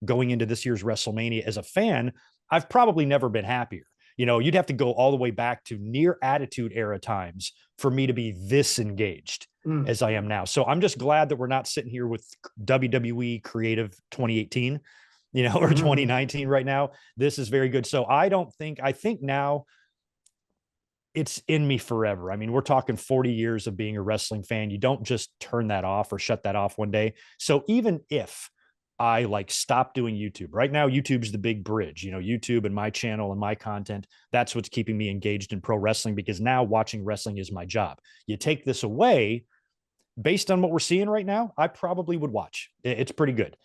going into this year's WrestleMania as a fan, I've probably never been happier. You'd have to go all the way back to near Attitude Era times for me to be this engaged Mm. as I am now. So I'm just glad that we're not sitting here with WWE Creative 2018, or 2019 right now. This is very good. So I think now it's in me forever. I mean, we're talking 40 years of being a wrestling fan. You don't just turn that off or shut that off one day. So even if I like stop doing YouTube right now, YouTube's the big bridge, YouTube and my channel and my content. That's what's keeping me engaged in pro wrestling, because now watching wrestling is my job. You take this away, based on what we're seeing right now, I probably would watch. It's pretty good.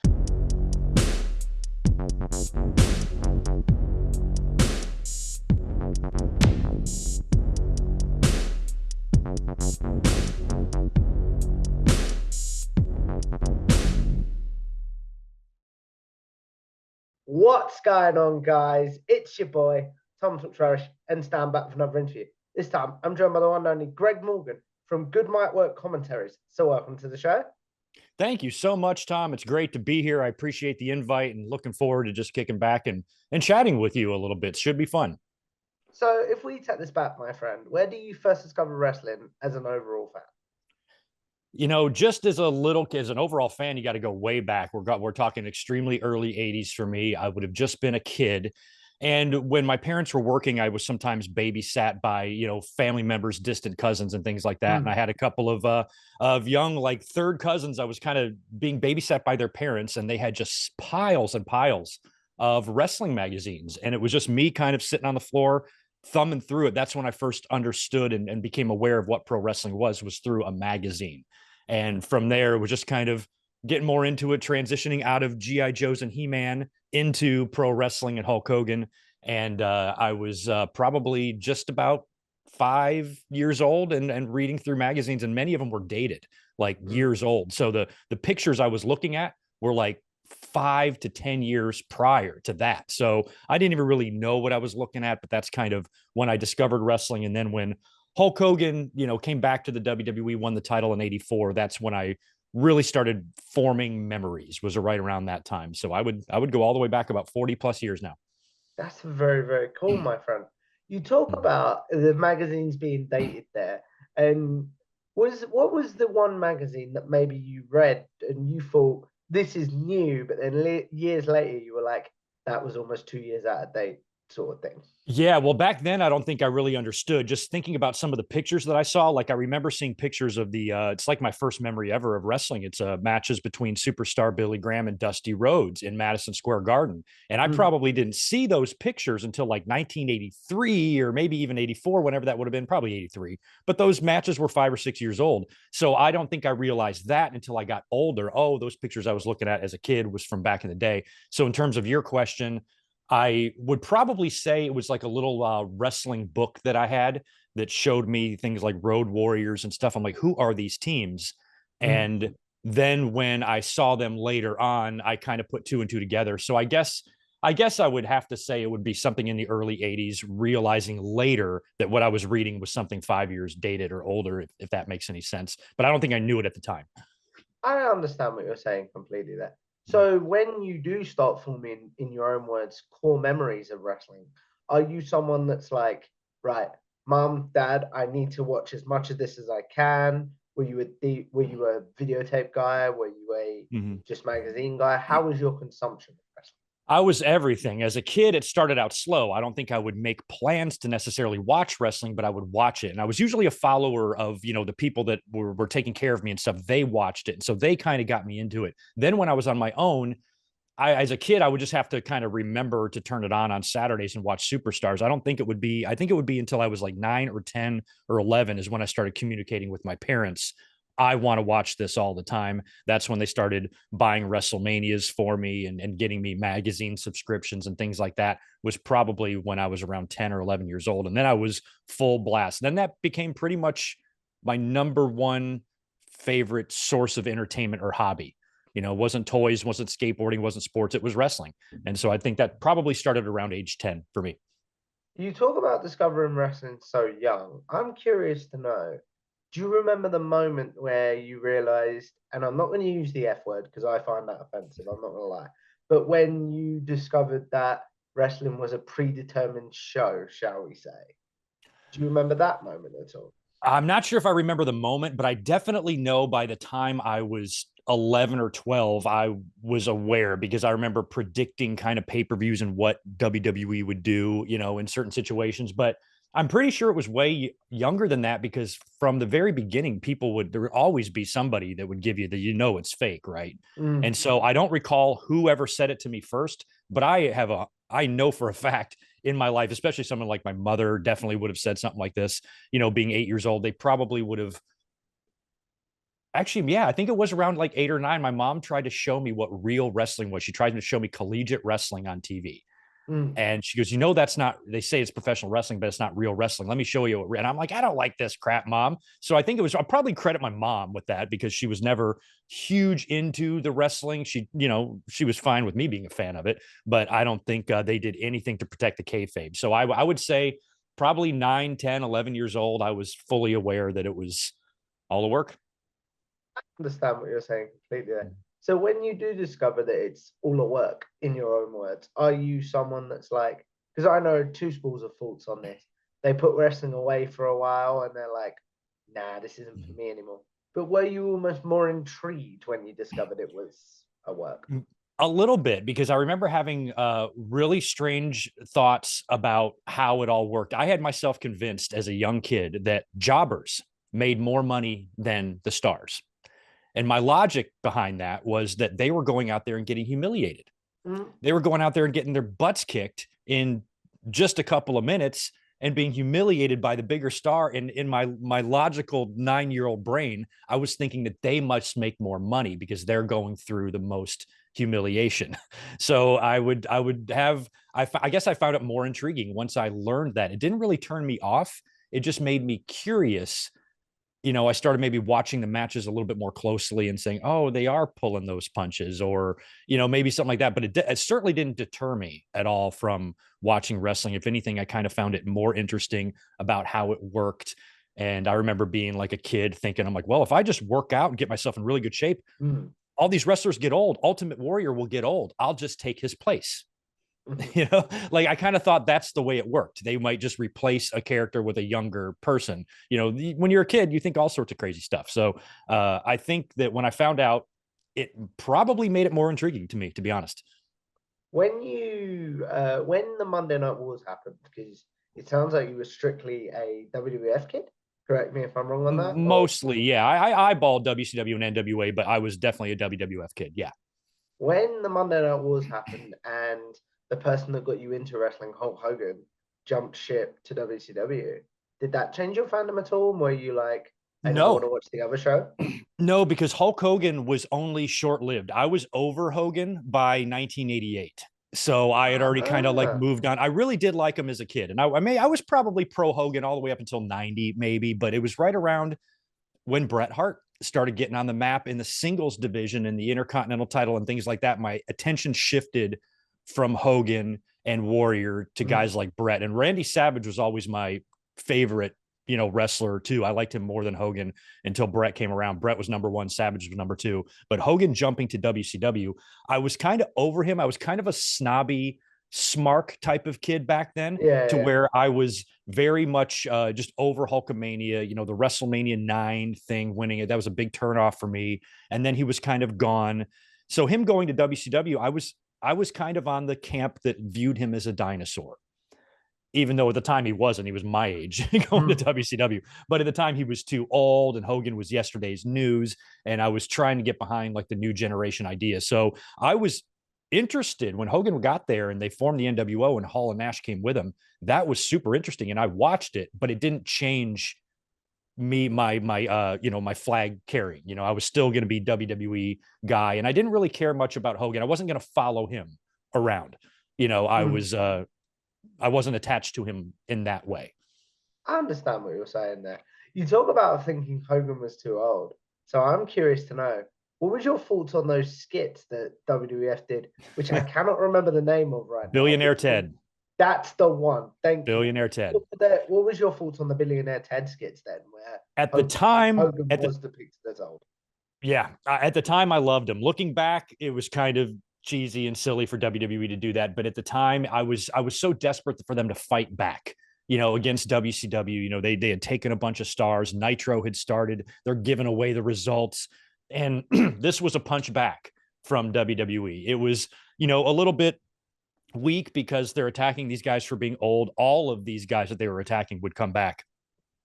What's going on, guys? It's your boy, Tom Trarish, and stand back for another interview. This time, I'm joined by the one and only Greg Morgan from Good Might Work Commentaries. So welcome to the show. Thank you so much, Tom. It's great to be here. I appreciate the invite and looking forward to just kicking back and chatting with you a little bit. Should be fun. So if we take this back, my friend, where do you first discover wrestling as an overall fan? Just as an overall fan, you got to go way back. We're talking extremely early 80s for me. I would have just been a kid. And when my parents were working, I was sometimes babysat by, family members, distant cousins and things like that. And I had a couple of young, like third cousins. I was kind of being babysat by their parents, and they had just piles and piles of wrestling magazines. And it was just me kind of sitting on the floor, thumbing through it. That's when I first understood and became aware of what pro wrestling was through a magazine. And from there, it was just kind of getting more into it, transitioning out of G.I. Joes and He-Man into pro wrestling and Hulk Hogan. And I was probably just about 5 years old and reading through magazines, and many of them were dated, like years old. So the pictures I was looking at were like 5 to 10 years prior to that. So I didn't even really know what I was looking at, but that's kind of when I discovered wrestling. And then when Hulk Hogan, came back to the WWE, won the title in '84. That's when I really started forming memories. Was right around that time. So I would go all the way back about 40 plus years now. That's very, very cool, my friend. You talk about the magazines being dated there, and what was the one magazine that maybe you read and you thought this is new, but then years later you were like, that was almost 2 years out of date, sort of thing. Yeah, well, back then I don't think I really understood. Just thinking about some of the pictures that I saw, like I remember seeing pictures of it's like my first memory ever of wrestling. It's matches between superstar Billy Graham and Dusty Rhodes in Madison Square Garden. And I probably didn't see those pictures until like 1983 or maybe even 84, whenever that would have been, probably 83. But those matches were 5 or 6 years old. So I don't think I realized that until I got older. Oh, those pictures I was looking at as a kid was from back in the day. So in terms of your question, I would probably say it was like a little wrestling book that I had that showed me things like Road Warriors and stuff. I'm like, who are these teams? And then when I saw them later on, I kind of put two and two together. So I guess I would have to say it would be something in the early 80s, realizing later that what I was reading was something 5 years dated or older, if that makes any sense. But I don't think I knew it at the time. I understand what you're saying completely there. So when you do start forming, in your own words, core memories of wrestling, are you someone that's like, right, mom, dad, I need to watch as much of this as I can? Were you a videotape guy? Were you a Mhm. just magazine guy? How was your consumption of wrestling? I was everything. As a kid, it started out slow. I don't think I would make plans to necessarily watch wrestling, but I would watch it. And I was usually a follower of, the people that were taking care of me and stuff. They watched it. And so they kind of got me into it. Then when I was on my own, as a kid, I would just have to kind of remember to turn it on Saturdays and watch Superstars. I think it would be until I was like 9 or 10 or 11 is when I started communicating with my parents. I want to watch this all the time. That's when they started buying WrestleManias for me and getting me magazine subscriptions and things like that. Was probably when I was around 10 or 11 years old. And then I was full blast. Then that became pretty much my number one favorite source of entertainment or hobby. It wasn't toys, wasn't skateboarding, wasn't sports, it was wrestling. And so I think that probably started around age 10 for me. You talk about discovering wrestling so young. I'm curious to know, do you remember the moment where you realized, and I'm not going to use the F word because I find that offensive, I'm not going to lie, But when you discovered that wrestling was a predetermined show, shall we say, do you remember that moment at all? I'm not sure if I remember the moment, but I definitely know by the time I was 11 or 12, I was aware because I remember predicting kind of pay-per-views and what WWE would do, in certain situations. But I'm pretty sure it was way younger than that because from the very beginning, there would always be somebody that would give you it's fake, right? Mm. And so I don't recall whoever said it to me first, but I know for a fact in my life, especially someone like my mother definitely would have said something like this, being 8 years old, they probably would have actually, yeah, I think it was around like 8 or 9. My mom tried to show me what real wrestling was. She tried to show me collegiate wrestling on TV. Mm. And she goes, that's not, they say it's professional wrestling, but it's not real wrestling. Let me show you. And I'm like, I don't like this crap, mom. So I think I'll probably credit my mom with that because she was never huge into the wrestling. She was fine with me being a fan of it, but I don't think they did anything to protect the kayfabe. So I would say probably 9, 10, 11 years old, I was fully aware that it was all the work. Understand what you're saying completely there. So when you do discover that it's all a work, in your own words, are you someone that's like, because I know two schools of thoughts on this. They put wrestling away for a while and they're like, nah, this isn't for me anymore. But were you almost more intrigued when you discovered it was a work? A little bit because I remember having really strange thoughts about how it all worked. I had myself convinced as a young kid that jobbers made more money than the stars. And my logic behind that was that they were going out there and getting humiliated. Mm. They were going out there and getting their butts kicked in just a couple of minutes and being humiliated by the bigger star. And in my logical 9-year-old brain, I was thinking that they must make more money because they're going through the most humiliation. So I guess I found it more intriguing once I learned that. It didn't really turn me off. It just made me curious. I started maybe watching the matches a little bit more closely and saying, oh, they are pulling those punches or, maybe something like that. But it certainly didn't deter me at all from watching wrestling. If anything, I kind of found it more interesting about how it worked. And I remember being like a kid thinking, I'm like, well, if I just work out and get myself in really good shape, Mm. all these wrestlers get old. Ultimate Warrior will get old. I'll just take his place. Mhm. Like I kind of thought that's the way it worked. They might just replace a character with a younger person. When you're a kid, you think all sorts of crazy stuff. So I think that when I found out, it probably made it more intriguing to me, to be honest. When the Monday Night Wars happened, because it sounds like you were strictly a WWF kid. Correct me if I'm wrong on that. Or Mostly, yeah. I eyeballed WCW and NWA, but I was definitely a WWF kid. Yeah. when the Monday Night Wars happened and the person that got you into wrestling, Hulk Hogan, jumped ship to WCW, did that change your fandom at all? Were you like, I never want No, to watch the other show? no, because Hulk Hogan was only short lived. I was over Hogan by 1988. So I had already kind of like Ah, moved on. I really did like him as a kid. And I was probably pro Hogan all the way up until 90, maybe, but it was right around when Bret Hart started getting on the map in the singles division and the Intercontinental title and things like that. My attention shifted from Hogan and Warrior to mm, guys like Bret. And Randy Savage was always my favorite, wrestler too. I liked him more than Hogan until Bret came around. Bret was number one, Savage was number two. But Hogan jumping to WCW, I was kind of over him. I was kind of a snobby, smark type of kid back then, yeah, to yeah. where I was very much just over Hulkamania, the WrestleMania 9 thing, winning it. That was a big turnoff for me. And then he was kind of gone. So him going to WCW, I was kind of on the camp that viewed him as a dinosaur, even though at the time he wasn't. He was my age going to Mm. WCW. But at the time he was too old and Hogan was yesterday's news. And I was trying to get behind like the new generation idea. So I was interested when Hogan got there and they formed the NWO and Hall and Nash came with him. That was super interesting. And I watched it, but it didn't change my flag carrying. I was still going to be WWE guy. And I didn't really care much about Hogan. I wasn't going to follow him around. Mm. I wasn't attached to him in that way. I understand what you're saying there. You talk about thinking Hogan was too old. So I'm curious to know, what was your thoughts on those skits that WWF did, which I cannot remember the name of right now, Billionaire but Ted. that's the one. Thank you. Billionaire Ted. What was your thoughts on the Billionaire Ted skits then, where At the Hogan, time, Hogan was depicted as old? yeah, at the time I loved him. Looking back, it was kind of cheesy and silly for WWE to do that. But at the time, I was so desperate for them to fight back, against WCW. They had taken a bunch of stars. Nitro had started. They're giving away the results, and this was a punch back from WWE. It was, a little bit weak because they're attacking these guys for being old. All of these guys that they were attacking would come back,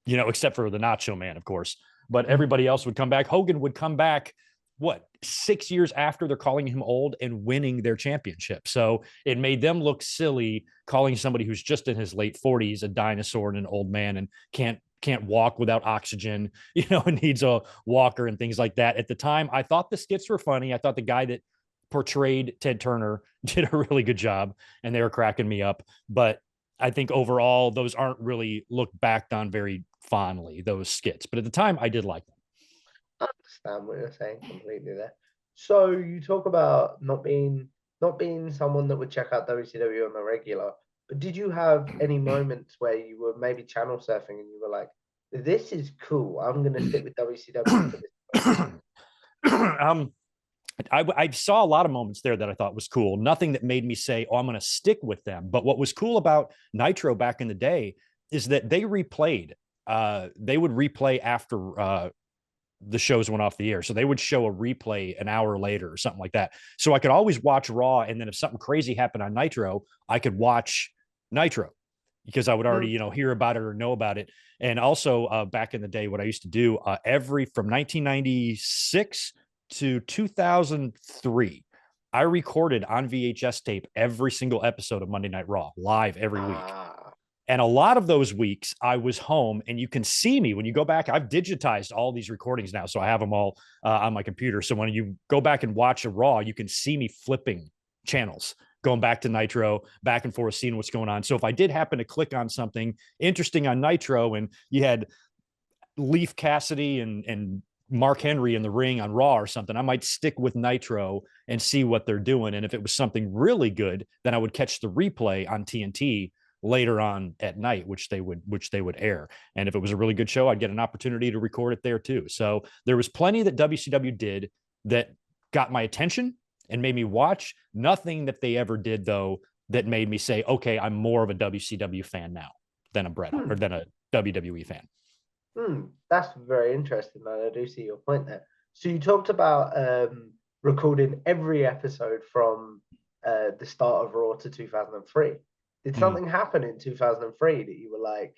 except for the Nacho Man, of course. But everybody else would come back. Hogan would come back, what, 6 years after they're calling him old and winning their championship. So it made them look silly calling somebody who's just in his late 40s a dinosaur and an old man and can't walk without oxygen, and needs a walker and things like that. At the time, I thought the skits were funny. I thought the guy that portrayed Ted Turner did a really good job, and they were cracking me up. But I think overall, those aren't really looked back on very fondly, those skits. But at the time, I did like them. I understand what you're saying completely there. So you talk about not being someone that would check out WCW on the regular, but did you have any moments where you were maybe channel surfing and you were like, "This is cool. I'm gonna stick with WCW for this." um, I saw a lot of moments there that I thought was cool. Nothing that made me say, "Oh, I'm going to stick with them." But what was cool about Nitro back in the day is that they replayed. They would replay after the shows went off the air. So they would show a replay an hour later or something like that. So I could always watch Raw. And then if something crazy happened on Nitro, I could watch Nitro because I would already, hear about it or know about it. And also back in the day, what I used to do from 1996 to 2003, I recorded on VHS tape every single episode of Monday Night Raw live every week. And a lot of those weeks I was home, and you can see me when you go back. I've digitized all these recordings now, so I have them all on my computer. So when you go back and watch a Raw, you can see me flipping channels, going back to Nitro, back and forth, seeing what's going on. So if I did happen to click on something interesting on Nitro and you had Leaf Cassidy and Mark Henry in the ring on Raw or something, I might stick with Nitro and see what they're doing. And if it was something really good, then I would catch the replay on TNT later on at night, which they would air. And if it was a really good show, I'd get an opportunity to record it there too. So there was plenty that WCW did that got my attention and made me watch. Nothing that they ever did though that made me say, okay, I'm more of a WCW fan now than a or than a WWE fan. That's very interesting, and I do see your point there. So you talked about recording every episode from the start of Raw to 2003. Did something happen in 2003 that you were like,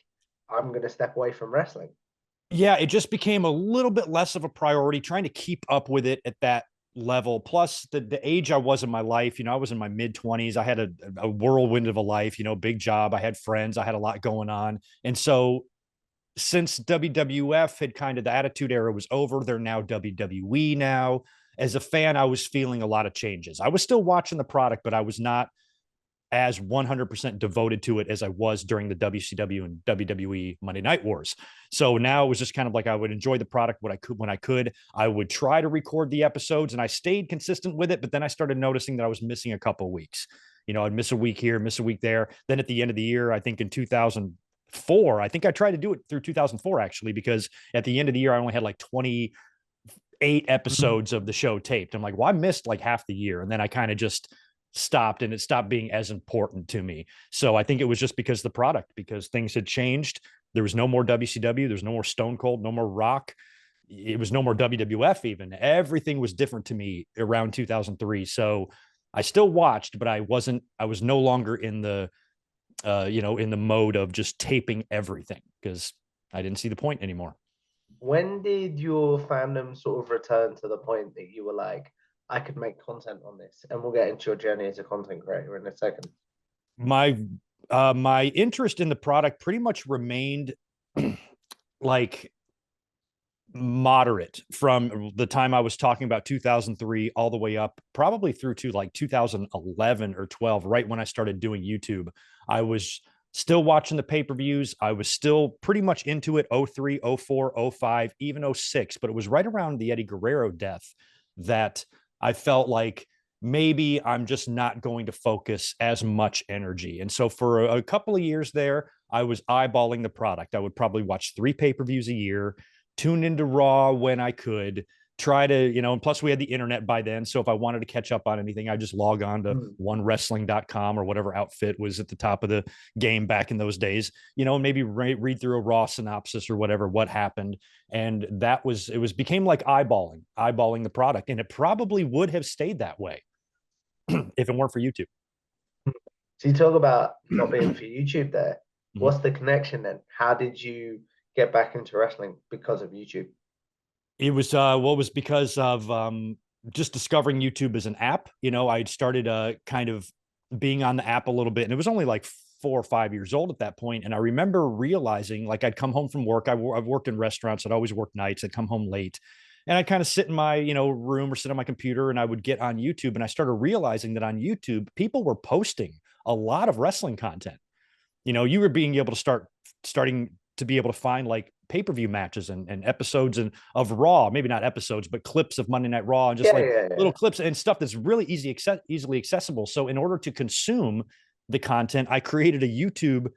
I'm going to step away from wrestling? Yeah, it just became a little bit less of a priority, trying to keep up with it at that level. Plus, the age I was in my life, I was in my mid 20s. I had a whirlwind of a life, big job. I had friends. I had a lot going on. And so since WWF had kind of, the Attitude Era was over, they're now WWE now. As a fan, I was feeling a lot of changes. I was still watching the product, but I was not as 100% devoted to it as I was during the WCW and WWE Monday Night Wars. So now it was just kind of like I would enjoy the product when I could. I would try to record the episodes, and I stayed consistent with it. But then I started noticing that I was missing a couple of weeks. I'd miss a week here, miss a week there. Then at the end of the year, I think in 2004, I think I tried to do it through 2004 actually, because at the end of the year I only had like 28 episodes of the show taped. I'm like, well, I missed like half the year, and then I kind of just stopped, and it stopped being as important to me. So I think it was just because because things had changed. There was no more WCW, there's no more Stone Cold, no more Rock. It was no more WWF even. Everything was different to me around 2003. So I still watched, but I was no longer in the in the mode of just taping everything because I didn't see the point anymore. When did your fandom sort of return to the point that you were like, I could make content on this? And we'll get into your journey as a content creator in a second. My interest in the product pretty much remained like moderate from the time I was talking about 2003 all the way up probably through to like 2011 or 12, right when I started doing YouTube. I was still watching the pay-per-views. I was still pretty much into it 03, 04, 05, even 06, but it was right around the Eddie Guerrero death that I felt like maybe I'm just not going to focus as much energy. And so for a couple of years there, I was eyeballing the product. I would probably watch 3 pay-per-views a year, tune into Raw when I could, try to, and plus we had the internet by then. So if I wanted to catch up on anything, I just log on to onewrestling.com or whatever outfit was at the top of the game back in those days, and maybe read through a Raw synopsis or whatever, what happened. And became like eyeballing the product. And it probably would have stayed that way if it weren't for YouTube. So you talk about not being for YouTube there. What's the connection then? How did you get back into wrestling because of YouTube? It was was because of just discovering YouTube as an app. I'd started kind of being on the app a little bit, and it was only like 4 or 5 years old at that point. And I remember realizing, like, I'd come home from work. I've worked in restaurants. I'd always worked nights. I'd come home late, and I'd kind of sit in my room or sit on my computer, and I would get on YouTube. And I started realizing that on YouTube, people were posting a lot of wrestling content. You were being able to starting to be able to find like pay-per-view matches and episodes of Raw, maybe not episodes, but clips of Monday Night Raw, and just little clips and stuff that's really easily accessible. So in order to consume the content, I created a YouTube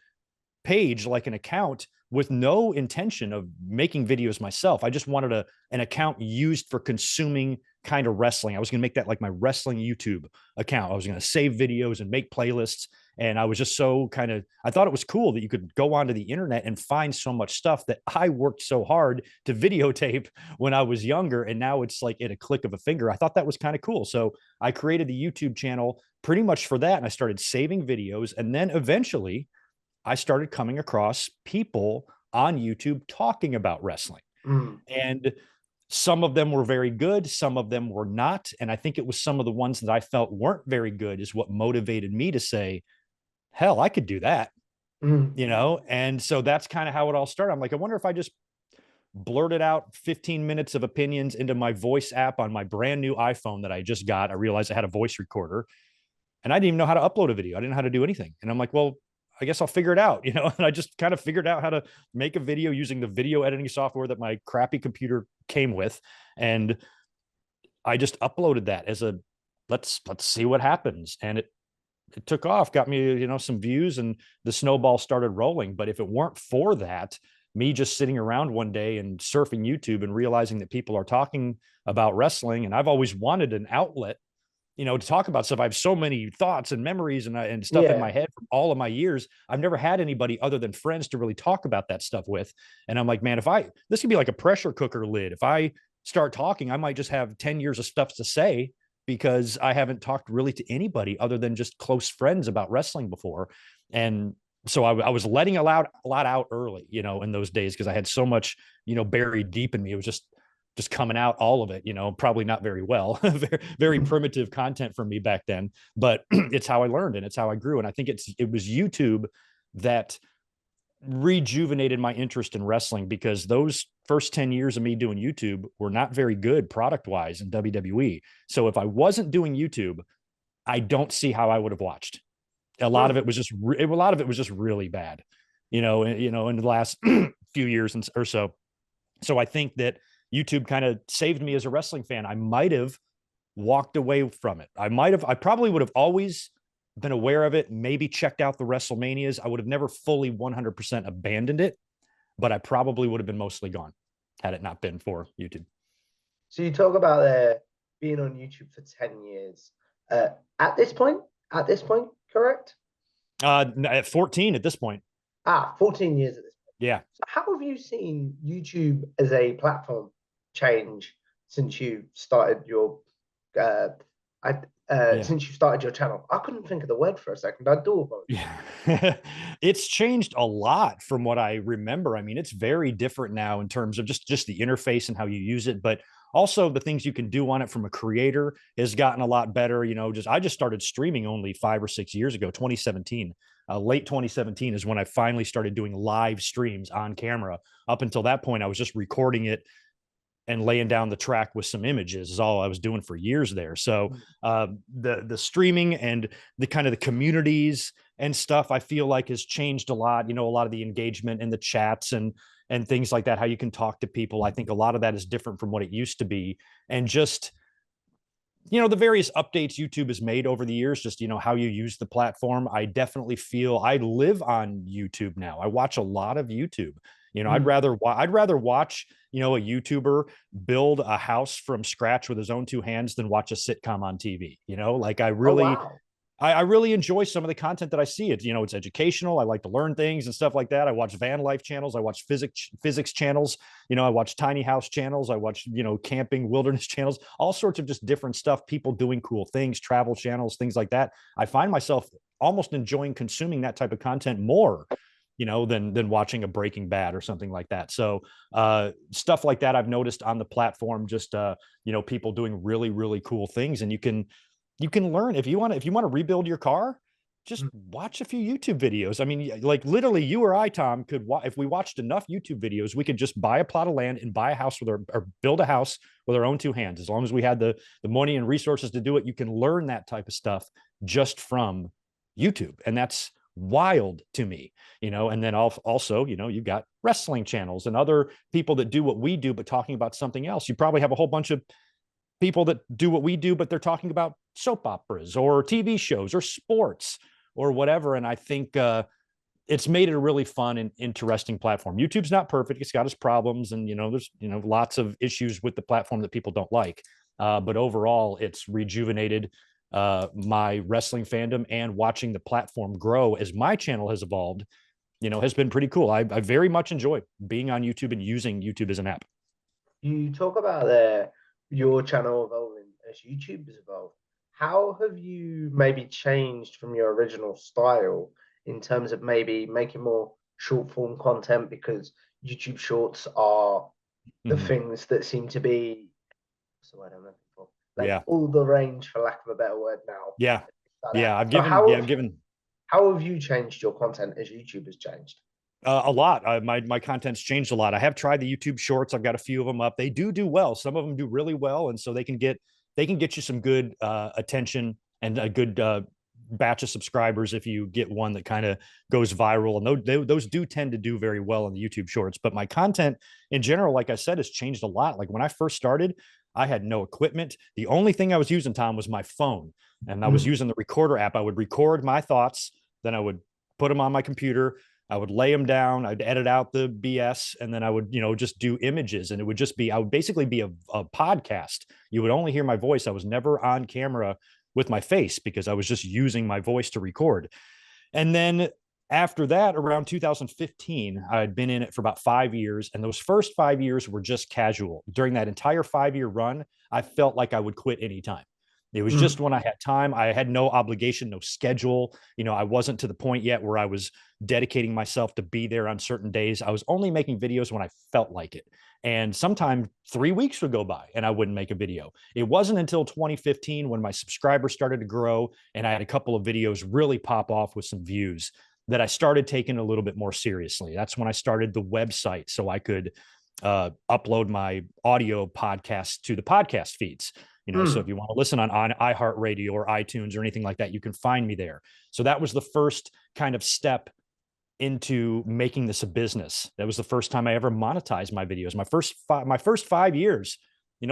page, like an account, with no intention of making videos myself. I just wanted an account used for consuming kind of wrestling. I was going to make that like my wrestling YouTube account. I was going to save videos and make playlists. And I was just I thought it was cool that you could go onto the internet and find so much stuff that I worked so hard to videotape when I was younger. And now it's like at a click of a finger. I thought that was kind of cool. So I created the YouTube channel pretty much for that. And I started saving videos. And then eventually I started coming across people on YouTube talking about wrestling. And some of them were very good. Some of them were not. And I think it was some of the ones that I felt weren't very good is what motivated me to say, hell, I could do that, And so that's kind of how it all started. I'm like, I wonder if I just blurted out 15 minutes of opinions into my voice app on my brand new iPhone that I just got. I realized I had a voice recorder and I didn't even know how to upload a video. I didn't know how to do anything. And I'm like, well, I guess I'll figure it out, And I just kind of figured out how to make a video using the video editing software that my crappy computer came with. And I just uploaded that as let's see what happens. And it took off, got me, some views, and the snowball started rolling. But if it weren't for that, me just sitting around one day and surfing YouTube and realizing that people are talking about wrestling, and I've always wanted an outlet, to talk about stuff. I have so many thoughts and memories and stuff in my head from all of my years. I've never had anybody other than friends to really talk about that stuff with. And I'm like, man, this could be like a pressure cooker lid. If I start talking, I might just have 10 years of stuff to say, because I haven't talked really to anybody other than just close friends about wrestling before. And so I was letting a lot out early, in those days, because I had so much, buried deep in me. It was just coming out, all of it, probably not very well, very, very primitive content for me back then, but it's how I learned and it's how I grew. And I think it was YouTube that rejuvenated my interest in wrestling, because those first 10 years of me doing YouTube were not very good product wise in WWE. So if I wasn't doing YouTube, I don't see how I would have watched. A lot of it was just really bad, in the last few years or so. So I think that YouTube kind of saved me as a wrestling fan. I might have walked away from it. I probably would have always been aware of it, maybe checked out the WrestleManias. I would have never fully 100% abandoned it, but I probably would have been mostly gone had it not been for YouTube. So you talk about being on YouTube for 10 years. At this point, correct? At 14 at this point. 14 years at this point. Yeah. So how have you seen YouTube as a platform change since you started your since you started your channel? I couldn't think of the word for a second. I do apologize. Yeah. It's changed a lot from what I remember. I mean, it's very different now in terms of just the interface and how you use it, but also the things you can do on it from a creator has gotten a lot better. I just started streaming only 5 or 6 years ago, 2017. Late 2017 is when I finally started doing live streams on camera. Up until that point, I was just recording it and laying down the track with some images is all I was doing for years there. So the streaming and the kind of the communities and stuff, I feel like has changed a lot. A lot of the engagement in the chats and things like that, how you can talk to people. I think a lot of that is different from what it used to be. And just, the various updates YouTube has made over the years, just, how you use the platform. I definitely feel I live on YouTube now. I watch a lot of YouTube. I'd rather watch a YouTuber build a house from scratch with his own two hands than watch a sitcom on TV. Like Oh wow. I really enjoy some of the content that I see. It's educational. I like to learn things and stuff like that. I watch van life channels. I watch physics channels. I watch tiny house channels. I watch, camping wilderness channels, all sorts of just different stuff, people doing cool things, travel channels, things like that. I find myself almost enjoying consuming that type of content more, than watching a Breaking Bad or something like that. So stuff like that I've noticed on the platform, just people doing really, really cool things. And you can learn if you want to rebuild your car, just watch a few YouTube videos. I mean, like literally you or I, Tom, if we watched enough YouTube videos, we could just buy a plot of land and buy a house or build a house with our own two hands. As long as we had the money and resources to do it, you can learn that type of stuff just from YouTube. And that's wild to me, and then also, you've got wrestling channels and other people that do what we do, but talking about something else. You probably have a whole bunch of people that do what we do, but they're talking about soap operas or TV shows or sports or whatever. And I think it's made it a really fun and interesting platform. YouTube's not perfect. It's got its problems. And, there's, lots of issues with the platform that people don't like. But overall, it's rejuvenated my wrestling fandom, and watching the platform grow as my channel has evolved, has been pretty cool. I very much enjoy being on YouTube and using YouTube as an app. You talk about your channel evolving as YouTube has evolved. How have you maybe changed from your original style in terms of maybe making more short form content, because YouTube shorts are the Mhm. things that seem to be, what's the word I'm looking for? Like Yeah. all the range, for lack of a better word now. Yeah. Like that. Yeah. So I've given how have you changed your content as YouTube has changed? a lot. My content's changed a lot. I have tried the YouTube Shorts. I've got a few of them up. They do well. Some of them do really well, and so they can get you some good attention and a good batch of subscribers if you get one that kind of goes viral. And those do tend to do very well in the YouTube Shorts. But my content in general, like I said, has changed a lot. Like when I first started, I had no equipment. The only thing I was using, Tom, was my phone, and I was using the recorder app. I would record my thoughts, then I would put them on my computer. I would lay them down. I'd edit out the BS, and then I would, just do images. And I would basically be a podcast. You would only hear my voice. I was never on camera with my face because I was just using my voice to record. And then after that, around 2015, I'd been in it for about 5 years. And those first 5 years were just casual. During that entire 5-year run, I felt like I would quit anytime. It was just when I had time. I had no obligation, no schedule. I wasn't to the point yet where I was dedicating myself to be there on certain days. I was only making videos when I felt like it. And sometimes 3 weeks would go by and I wouldn't make a video. It wasn't until 2015 when my subscribers started to grow and I had a couple of videos really pop off with some views that I started taking a little bit more seriously. That's when I started the website so I could upload my audio podcasts to the podcast feeds. So if you want to listen on iHeartRadio or iTunes or anything like that, you can find me there. So that was the first kind of step into making this a business. That was the first time I ever monetized my videos. My first 5 years,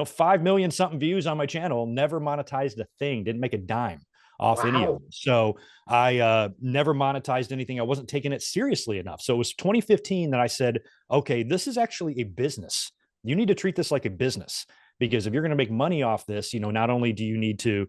5 million something views on my channel, never monetized a thing, didn't make a dime off any of them. So I never monetized anything. I wasn't taking it seriously enough. So it was 2015 that I said, okay, this is actually a business. You need to treat this like a business. Because if you're going to make money off this, not only do you need to,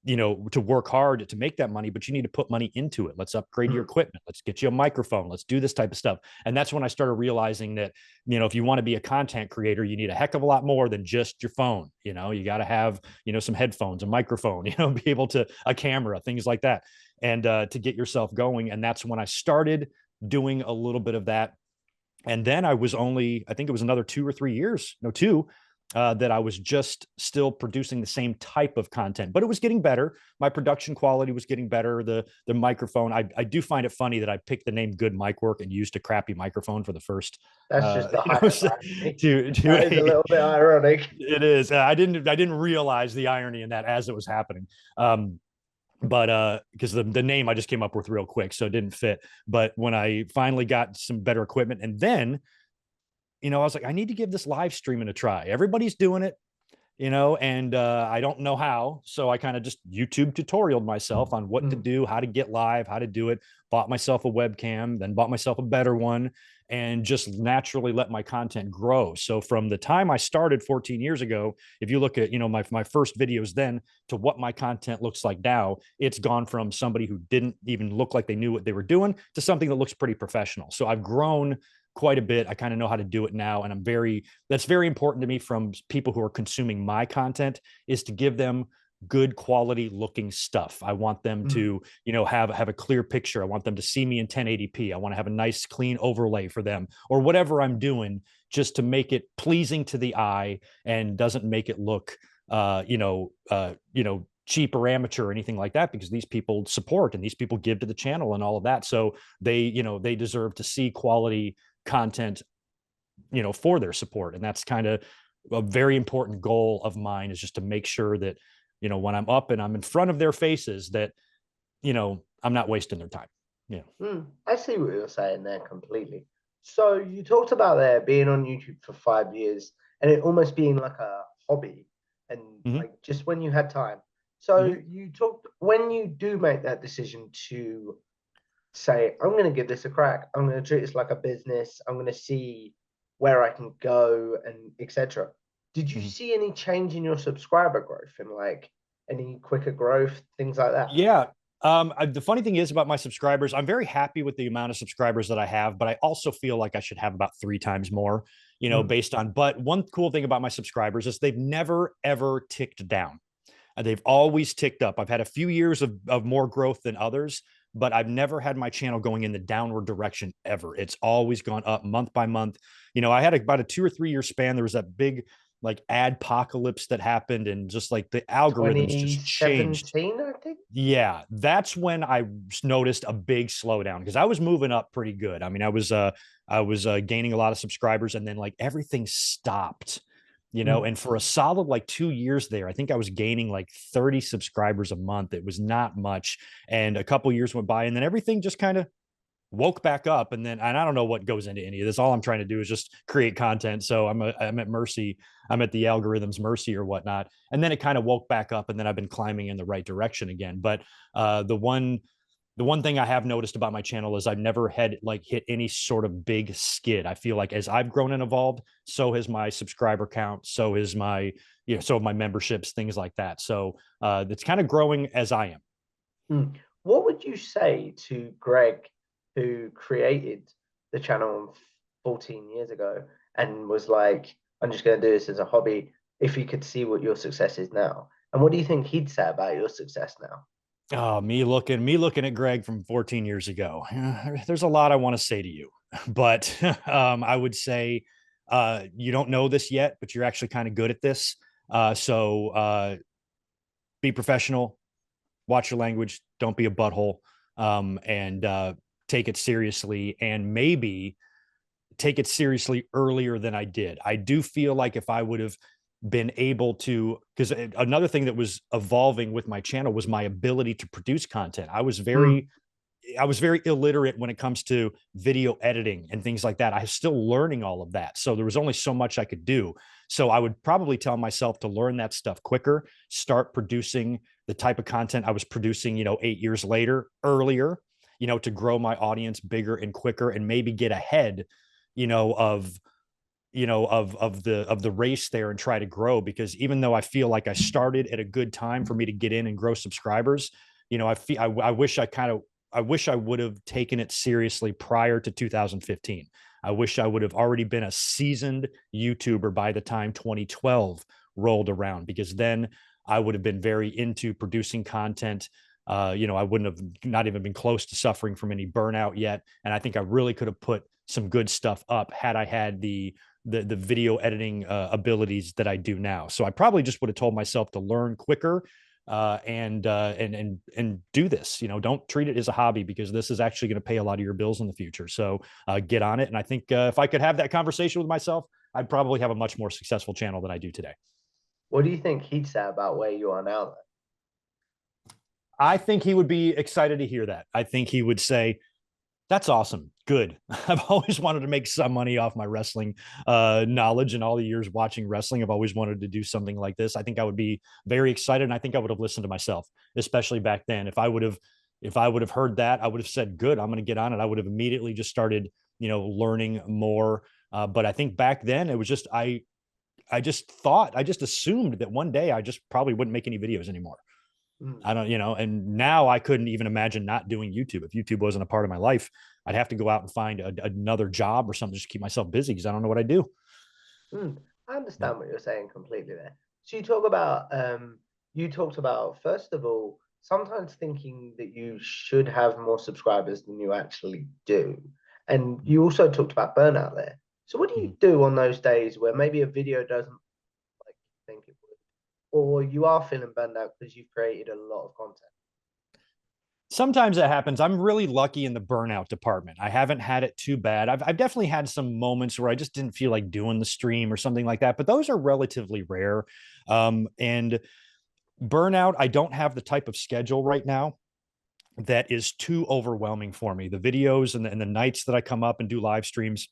to work hard to make that money, but you need to put money into it. Let's upgrade your equipment. Let's get you a microphone. Let's do this type of stuff. And that's when I started realizing that, if you want to be a content creator, you need a heck of a lot more than just your phone. You got to have, some headphones, a microphone, be able to, a camera, things like that. And to get yourself going. And that's when I started doing a little bit of that. And then I think it was another 2 or 3 years, no, 2, that I was just still producing the same type of content, but it was getting better. My production quality was getting better. The microphone, I do find it funny that I picked the name Good Mic Work and used a crappy microphone for the first. That's just the highest irony. That is a little bit ironic. It is. I didn't realize the irony in that as it was happening. But because the name I just came up with real quick, so it didn't fit. But when I finally got some better equipment, and then I was like, I need to give this live streaming a try. Everybody's doing it, and I don't know how. So I kind of just YouTube tutorialed myself on what to do, how to get live, how to do it, bought myself a webcam, then bought myself a better one. and just naturally let my content grow. So from the time I started 14 years ago, if you look at, my first videos then to what my content looks like now, it's gone from somebody who didn't even look like they knew what they were doing to something that looks pretty professional. So I've grown quite a bit. I kind of know how to do it now. And that's very important to me from people who are consuming my content, is to give them good quality looking stuff. I want them to, have a clear picture. I want them to see me in 1080p. I want to have a nice clean overlay for them, or whatever I'm doing, just to make it pleasing to the eye and doesn't make it look, cheap or amateur or anything like that, because these people support and these people give to the channel and all of that. So they deserve to see quality content, for their support. And that's kind of a very important goal of mine, is just to make sure that, when I'm up and I'm in front of their faces, that, I'm not wasting their time. Yeah. I see what you're saying there completely. So you talked about there being on YouTube for 5 years and it almost being like a hobby and Mm-hmm. like just when you had time. So Mm-hmm. you talked when you do make that decision to say, I'm going to give this a crack. I'm going to treat this like a business. I'm going to see where I can go and etc. Did you Mm-hmm. see any change in your subscriber growth and like any quicker growth, things like that? Yeah. The funny thing is about my subscribers, I'm very happy with the amount of subscribers that I have, but I also feel like I should have about 3 times more, Mm, based on, but one cool thing about my subscribers is they've never, ever ticked down. They've always ticked up. I've had a few years of more growth than others, but I've never had my channel going in the downward direction ever. It's always gone up month by month. I had about a 2 or 3 year span. There was that big like adpocalypse that happened, and just like the algorithms just changed. 2017, I think. Yeah, that's when I noticed a big slowdown, because I was moving up pretty good. I mean, I was gaining a lot of subscribers, and then like everything stopped, Mm. and for a solid like 2 years there, I think I was gaining like 30 subscribers a month. It was not much. And a couple years went by, and then everything just kind of woke back up. And I don't know what goes into any of this. All I'm trying to do is just create content. So I'm at mercy. I'm at the algorithm's mercy or whatnot. And then it kind of woke back up, and then I've been climbing in the right direction again. But the one thing I have noticed about my channel is I've never had like hit any sort of big skid. I feel like as I've grown and evolved, so has my subscriber count, so is my, so have my memberships, things like that. So it's kind of growing as I am. Mm. What would you say to Greg, who created the channel 14 years ago and was like, I'm just going to do this as a hobby, if he could see what your success is now? And what do you think he'd say about your success now? Oh, me looking at Greg from 14 years ago. There's a lot I want to say to you, but I would say you don't know this yet, but you're actually kind of good at this. So be professional, watch your language, don't be a butthole, and take it seriously, and maybe take it seriously earlier than I did. I do feel like if I would have been able to, because another thing that was evolving with my channel was my ability to produce content. Mm. I was very illiterate when it comes to video editing and things like that. I was still learning all of that. So there was only so much I could do. So I would probably tell myself to learn that stuff quicker, start producing the type of content I was producing, 8 years later, earlier, to grow my audience bigger and quicker, and maybe get ahead, of of the race there, and try to grow. Because even though I feel like I started at a good time for me to get in and grow subscribers, I wish I wish I would have taken it seriously prior to 2015. I wish I would have already been a seasoned YouTuber by the time 2012 rolled around, because then I would have been very into producing content. I wouldn't have not even been close to suffering from any burnout yet. And I think I really could have put some good stuff up had I had the video editing abilities that I do now. So I probably just would have told myself to learn quicker, and do this. Don't treat it as a hobby, because this is actually going to pay a lot of your bills in the future. So get on it. And I think if I could have that conversation with myself, I'd probably have a much more successful channel than I do today. What do you think he'd say about where you are now? I think he would be excited to hear that. I think he would say, that's awesome. Good. I've always wanted to make some money off my wrestling knowledge, and all the years watching wrestling, I've always wanted to do something like this. I think I would be very excited, and I think I would have listened to myself, especially back then. If I would have heard that, I would have said, good, I'm going to get on it. I would have immediately just started, learning more. But I think back then it was just, I just thought, I just assumed that one day I just probably wouldn't make any videos anymore. Mm. I don't, and now I couldn't even imagine not doing YouTube. If YouTube wasn't a part of my life, I'd have to go out and find another job or something just to keep myself busy because I don't know what I do. Mm. I Yeah. understand what you're saying completely there. So you talked about, first of all, sometimes thinking that you should have more subscribers than you actually do. And you also talked about burnout there. So what do you Mhm. do on those days where maybe a video doesn't like you think it would, or you are feeling burned out because you've created a lot of content? Sometimes it happens. I'm really lucky in the burnout department. I haven't had it too bad. I've definitely had some moments where I just didn't feel like doing the stream or something like that, but those are relatively rare. And burnout, I don't have the type of schedule right now that is too overwhelming for me. The videos and the nights that I come up and do live streams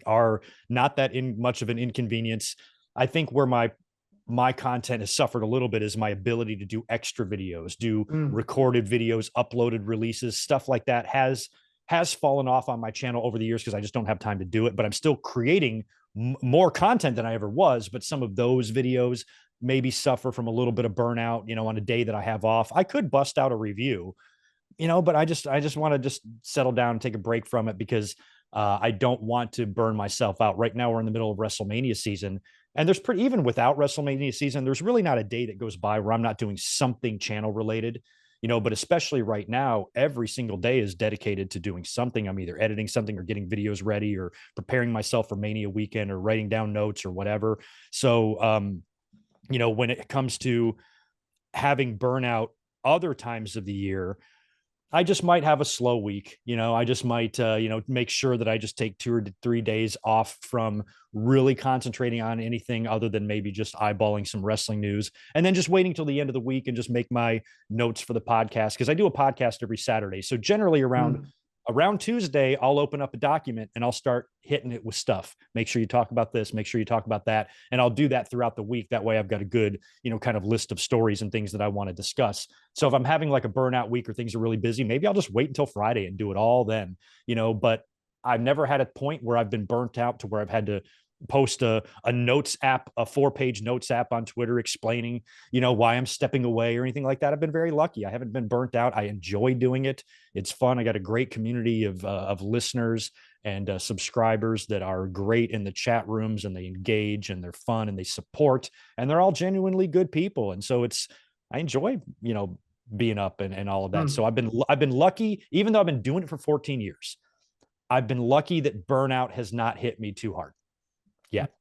are not that in much of an inconvenience. I think where my content has suffered a little bit is my ability to do extra videos, do Mm. recorded videos, uploaded releases, stuff like that has fallen off on my channel over the years because I just don't have time to do it. But I'm still creating more content than I ever was. But some of those videos maybe suffer from a little bit of burnout, on a day that I have off. I could bust out a review, but I just want to just settle down and take a break from it because I don't want to burn myself out. Right now, we're in the middle of WrestleMania season, and there's pretty even without WrestleMania season, there's really not a day that goes by where I'm not doing something channel related. But especially right now, every single day is dedicated to doing something. I'm either editing something or getting videos ready or preparing myself for Mania weekend or writing down notes or whatever. So, when it comes to having burnout other times of the year, I just might have a slow week. I just might, make sure that I just take 2 or 3 days off from really concentrating on anything other than maybe just eyeballing some wrestling news and then just waiting till the end of the week and just make my notes for the podcast. Cause I do a podcast every Saturday. So generally Mm. around Tuesday, I'll open up a document and I'll start hitting it with stuff. Make sure you talk about this, make sure you talk about that. And I'll do that throughout the week. That way I've got a good, kind of list of stories and things that I want to discuss. So if I'm having like a burnout week or things are really busy, maybe I'll just wait until Friday and do it all then, but I've never had a point where I've been burnt out to where I've had to post a notes app, a 4-page notes app on Twitter explaining, why I'm stepping away or anything like that. I've been very lucky. I haven't been burnt out. I enjoy doing it. It's fun. I got a great community of listeners and subscribers that are great in the chat rooms, and they engage and they're fun and they support, and they're all genuinely good people. And so I enjoy, being up and all of that. So Mm. I've been lucky, even though I've been doing it for 14 years. I've been lucky that burnout has not hit me too hard yet.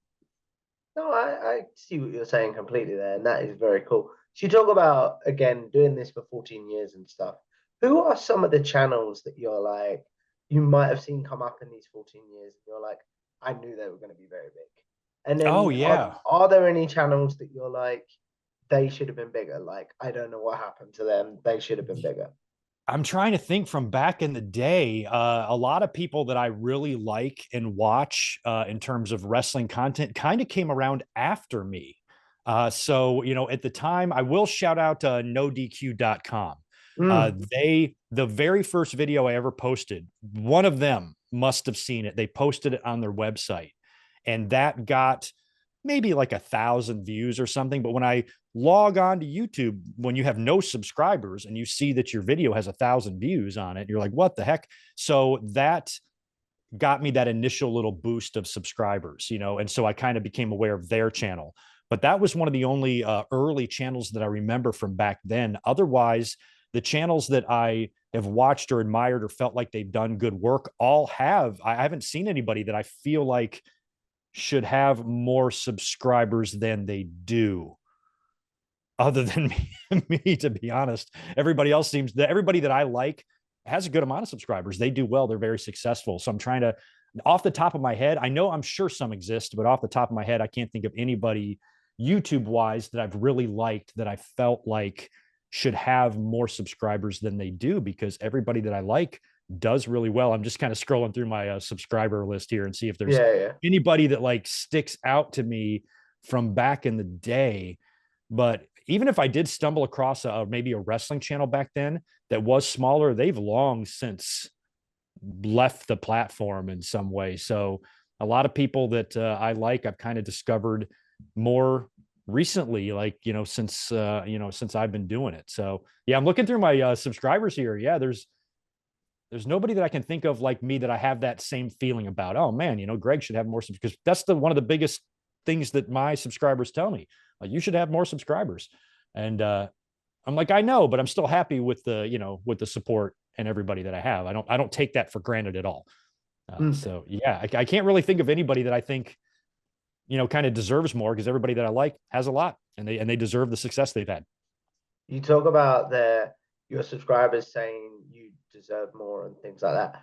No, I see what you're saying completely there, and that is very cool. So you talk about again doing this for 14 years and stuff. Who are some of the channels that you're like you might have seen come up in these 14 years and you're like, I knew they were going to be very big. And Oh then yeah. are there any channels that you're like, they should have been bigger? Like, I don't know what happened to them. They should have been bigger. I'm trying to think from back in the day. A lot of people that I really like and watch in terms of wrestling content kind of came around after me. So, at the time, I will shout out NoDQ.com. Mm. The very first video I ever posted, one of them must have seen it. They posted it on their website, and that got maybe like 1,000 views or something. But when I log on to YouTube, when you have no subscribers and you see that your video has 1,000 views on it, you're like, what the heck? So that got me that initial little boost of subscribers, and so I kind of became aware of their channel. But that was one of the only early channels that I remember from back then. Otherwise, the channels that I have watched or admired or felt like they've done good work all have. I haven't seen anybody that I feel like should have more subscribers than they do, other than me, to be honest. Everybody that I like has a good amount of subscribers. They do well. They're very successful. So I'm trying to, off the top of my head, I know I'm sure some exist, but off the top of my head, I can't think of anybody YouTube wise that I've really liked that I felt like should have more subscribers than they do, because everybody that I like does really well. I'm just kind of scrolling through my subscriber list here and see if there's Yeah, yeah. anybody that like sticks out to me from back in the day. But even if I did stumble across maybe a wrestling channel back then that was smaller, they've long since left the platform in some way. So a lot of people that I like, I've kind of discovered more recently, like, since I've been doing it. So yeah, I'm looking through my subscribers here. Yeah, there's nobody that I can think of like me that I have that same feeling about. Oh man, Greg should have more because that's one of the biggest things that my subscribers tell me. Like, you should have more subscribers. And I'm like, I know, but I'm still happy with the support and everybody that I have. I don't take that for granted at all. Mm. So yeah, I can't really think of anybody that I think, kind of deserves more, because everybody that I like has a lot, and they deserve the success they've had. You talk about your subscribers saying you deserve more and things like that.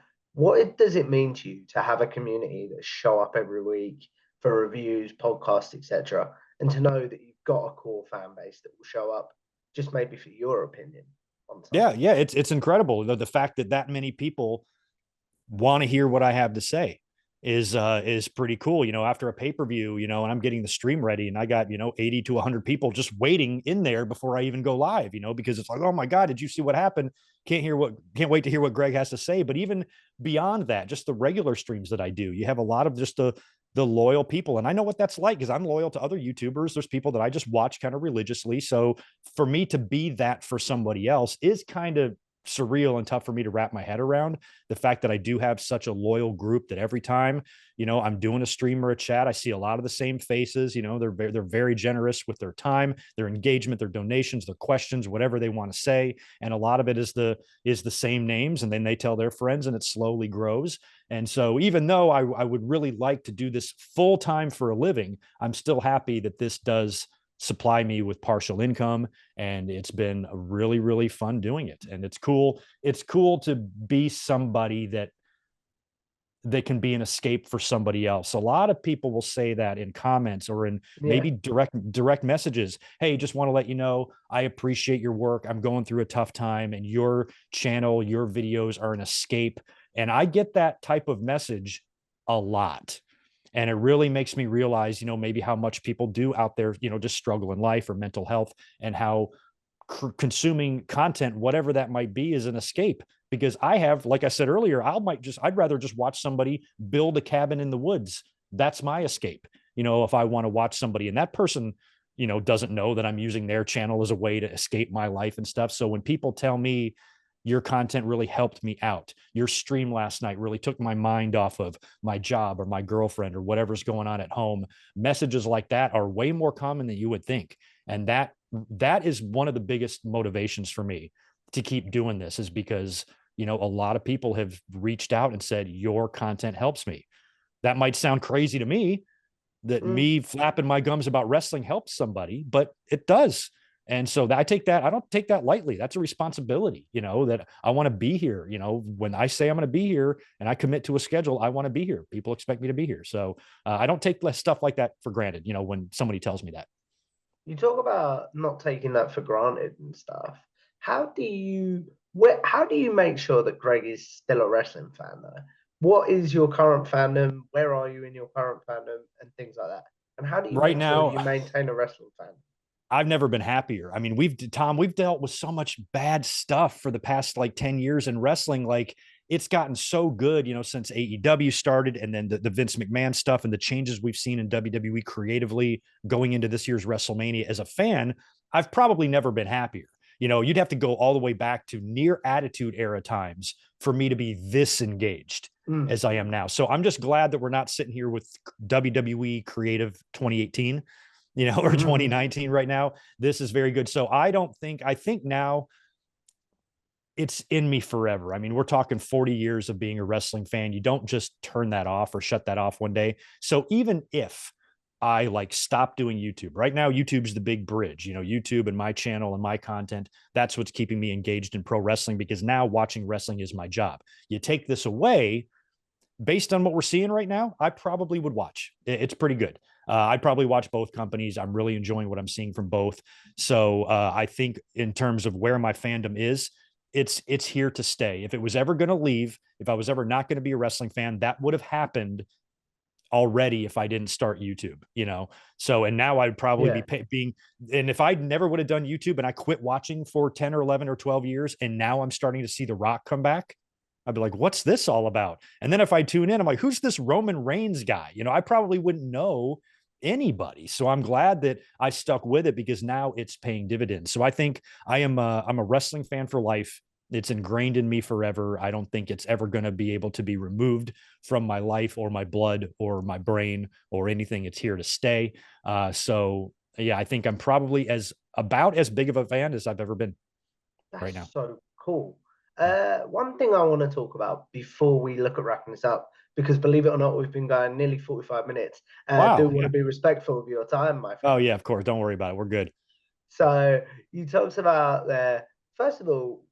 Does it mean to you to have a community that show up every week for reviews, podcasts, etc., and to know that you've got a core fan base that will show up just maybe for your opinion on Yeah, something? yeah, it's incredible, the fact that many people want to hear what I have to say is pretty cool. After a pay-per-view, and I'm getting the stream ready, and I got 80 to 100 people just waiting in there before I even go live, because it's like, oh my god, did you see what happened? Can't wait to hear what Greg has to say. But even beyond that, just the regular streams that I do, you have a lot of just the loyal people, and I know what that's like because I'm loyal to other YouTubers. There's people that I just watch kind of religiously. So for me to be that for somebody else is kind of surreal and tough for me to wrap my head around. The fact that I do have such a loyal group that every time, I'm doing a stream or a chat, I see a lot of the same faces. They're very generous with their time, their engagement, their donations, their questions, whatever they want to say. And a lot of it is the same names, and then they tell their friends, and it slowly grows. And so even though I would really like to do this full time for a living, I'm still happy that this does supply me with partial income, and it's been really, really fun doing it. And it's cool to be somebody that can be an escape for somebody else. A lot of people will say that in comments or in Yeah. maybe direct messages. Hey, just want to let you know, I appreciate your work. I'm going through a tough time, and your channel, your videos are an escape. And I get that type of message a lot. And it really makes me realize, maybe how much people do out there, just struggle in life or mental health, and how consuming content, whatever that might be, is an escape. Because I have, like I said earlier, I'd rather just watch somebody build a cabin in the woods. That's my escape. If I want to watch somebody, and that person, doesn't know that I'm using their channel as a way to escape my life and stuff. So when people tell me, your content really helped me out, your stream last night really took my mind off of my job or my girlfriend or whatever's going on at home, messages like that are way more common than you would think. And that is one of the biggest motivations for me to keep doing this, is because a lot of people have reached out and said, your content helps me. That might sound crazy to me, that Mm. me flapping my gums about wrestling helps somebody, but it does. And so I don't take that lightly. That's a responsibility, that I want to be here. When I say I'm going to be here and I commit to a schedule, I want to be here. People expect me to be here. So I don't take stuff like that for granted, when somebody tells me that. You talk about not taking that for granted and stuff. How do you make sure that Greg is still a wrestling fan though? What is your current fandom? Where are you in your current fandom and things like that? And how do you Right make sure now, you maintain a wrestling fan? I've never been happier. I mean, we've dealt with so much bad stuff for the past like 10 years in wrestling. Like, it's gotten so good, since AEW started, and then the Vince McMahon stuff and the changes we've seen in WWE creatively going into this year's WrestleMania. As a fan, I've probably never been happier. You'd have to go all the way back to near attitude era times for me to be this engaged Mm. as I am now. So I'm just glad that we're not sitting here with WWE creative 2018, or Mm. 2019 right now. This is very good. So I think now it's in me forever. I mean, we're talking 40 years of being a wrestling fan. You don't just turn that off or shut that off one day. So even if I like stop doing YouTube right now, YouTube's the big bridge, YouTube and my channel and my content. That's what's keeping me engaged in pro wrestling, because now watching wrestling is my job. You take this away, based on what we're seeing right now, I probably would watch. It's pretty good. I'd probably watch both companies. I'm really enjoying what I'm seeing from both. So I think in terms of where my fandom is, it's here to stay. If it was ever going to leave, if I was ever not going to be a wrestling fan, that would have happened already if I didn't start YouTube, So, and now I'd probably Yeah. be being, and if I never would have done YouTube and I quit watching for 10 or 11 or 12 years, and now I'm starting to see The Rock come back, I'd be like, what's this all about? And then if I tune in, I'm like, who's this Roman Reigns guy? I probably wouldn't know anybody. So I'm glad that I stuck with it because now it's paying dividends. So I think I'm a wrestling fan for life. It's ingrained in me forever. I don't think it's ever going to be able to be removed from my life or my blood or my brain or anything. It's here to stay. So yeah, I think I'm probably about as big of a fan as I've ever been right now. That's so cool. Yeah. One thing I want to talk about before we look at wrapping this up, because believe it or not, we've been going nearly 45 minutes. I do Wow. want Yeah. to be respectful of your time, my Oh friend. yeah, of course. Don't worry about it. We're good. So you talked about there. First of all,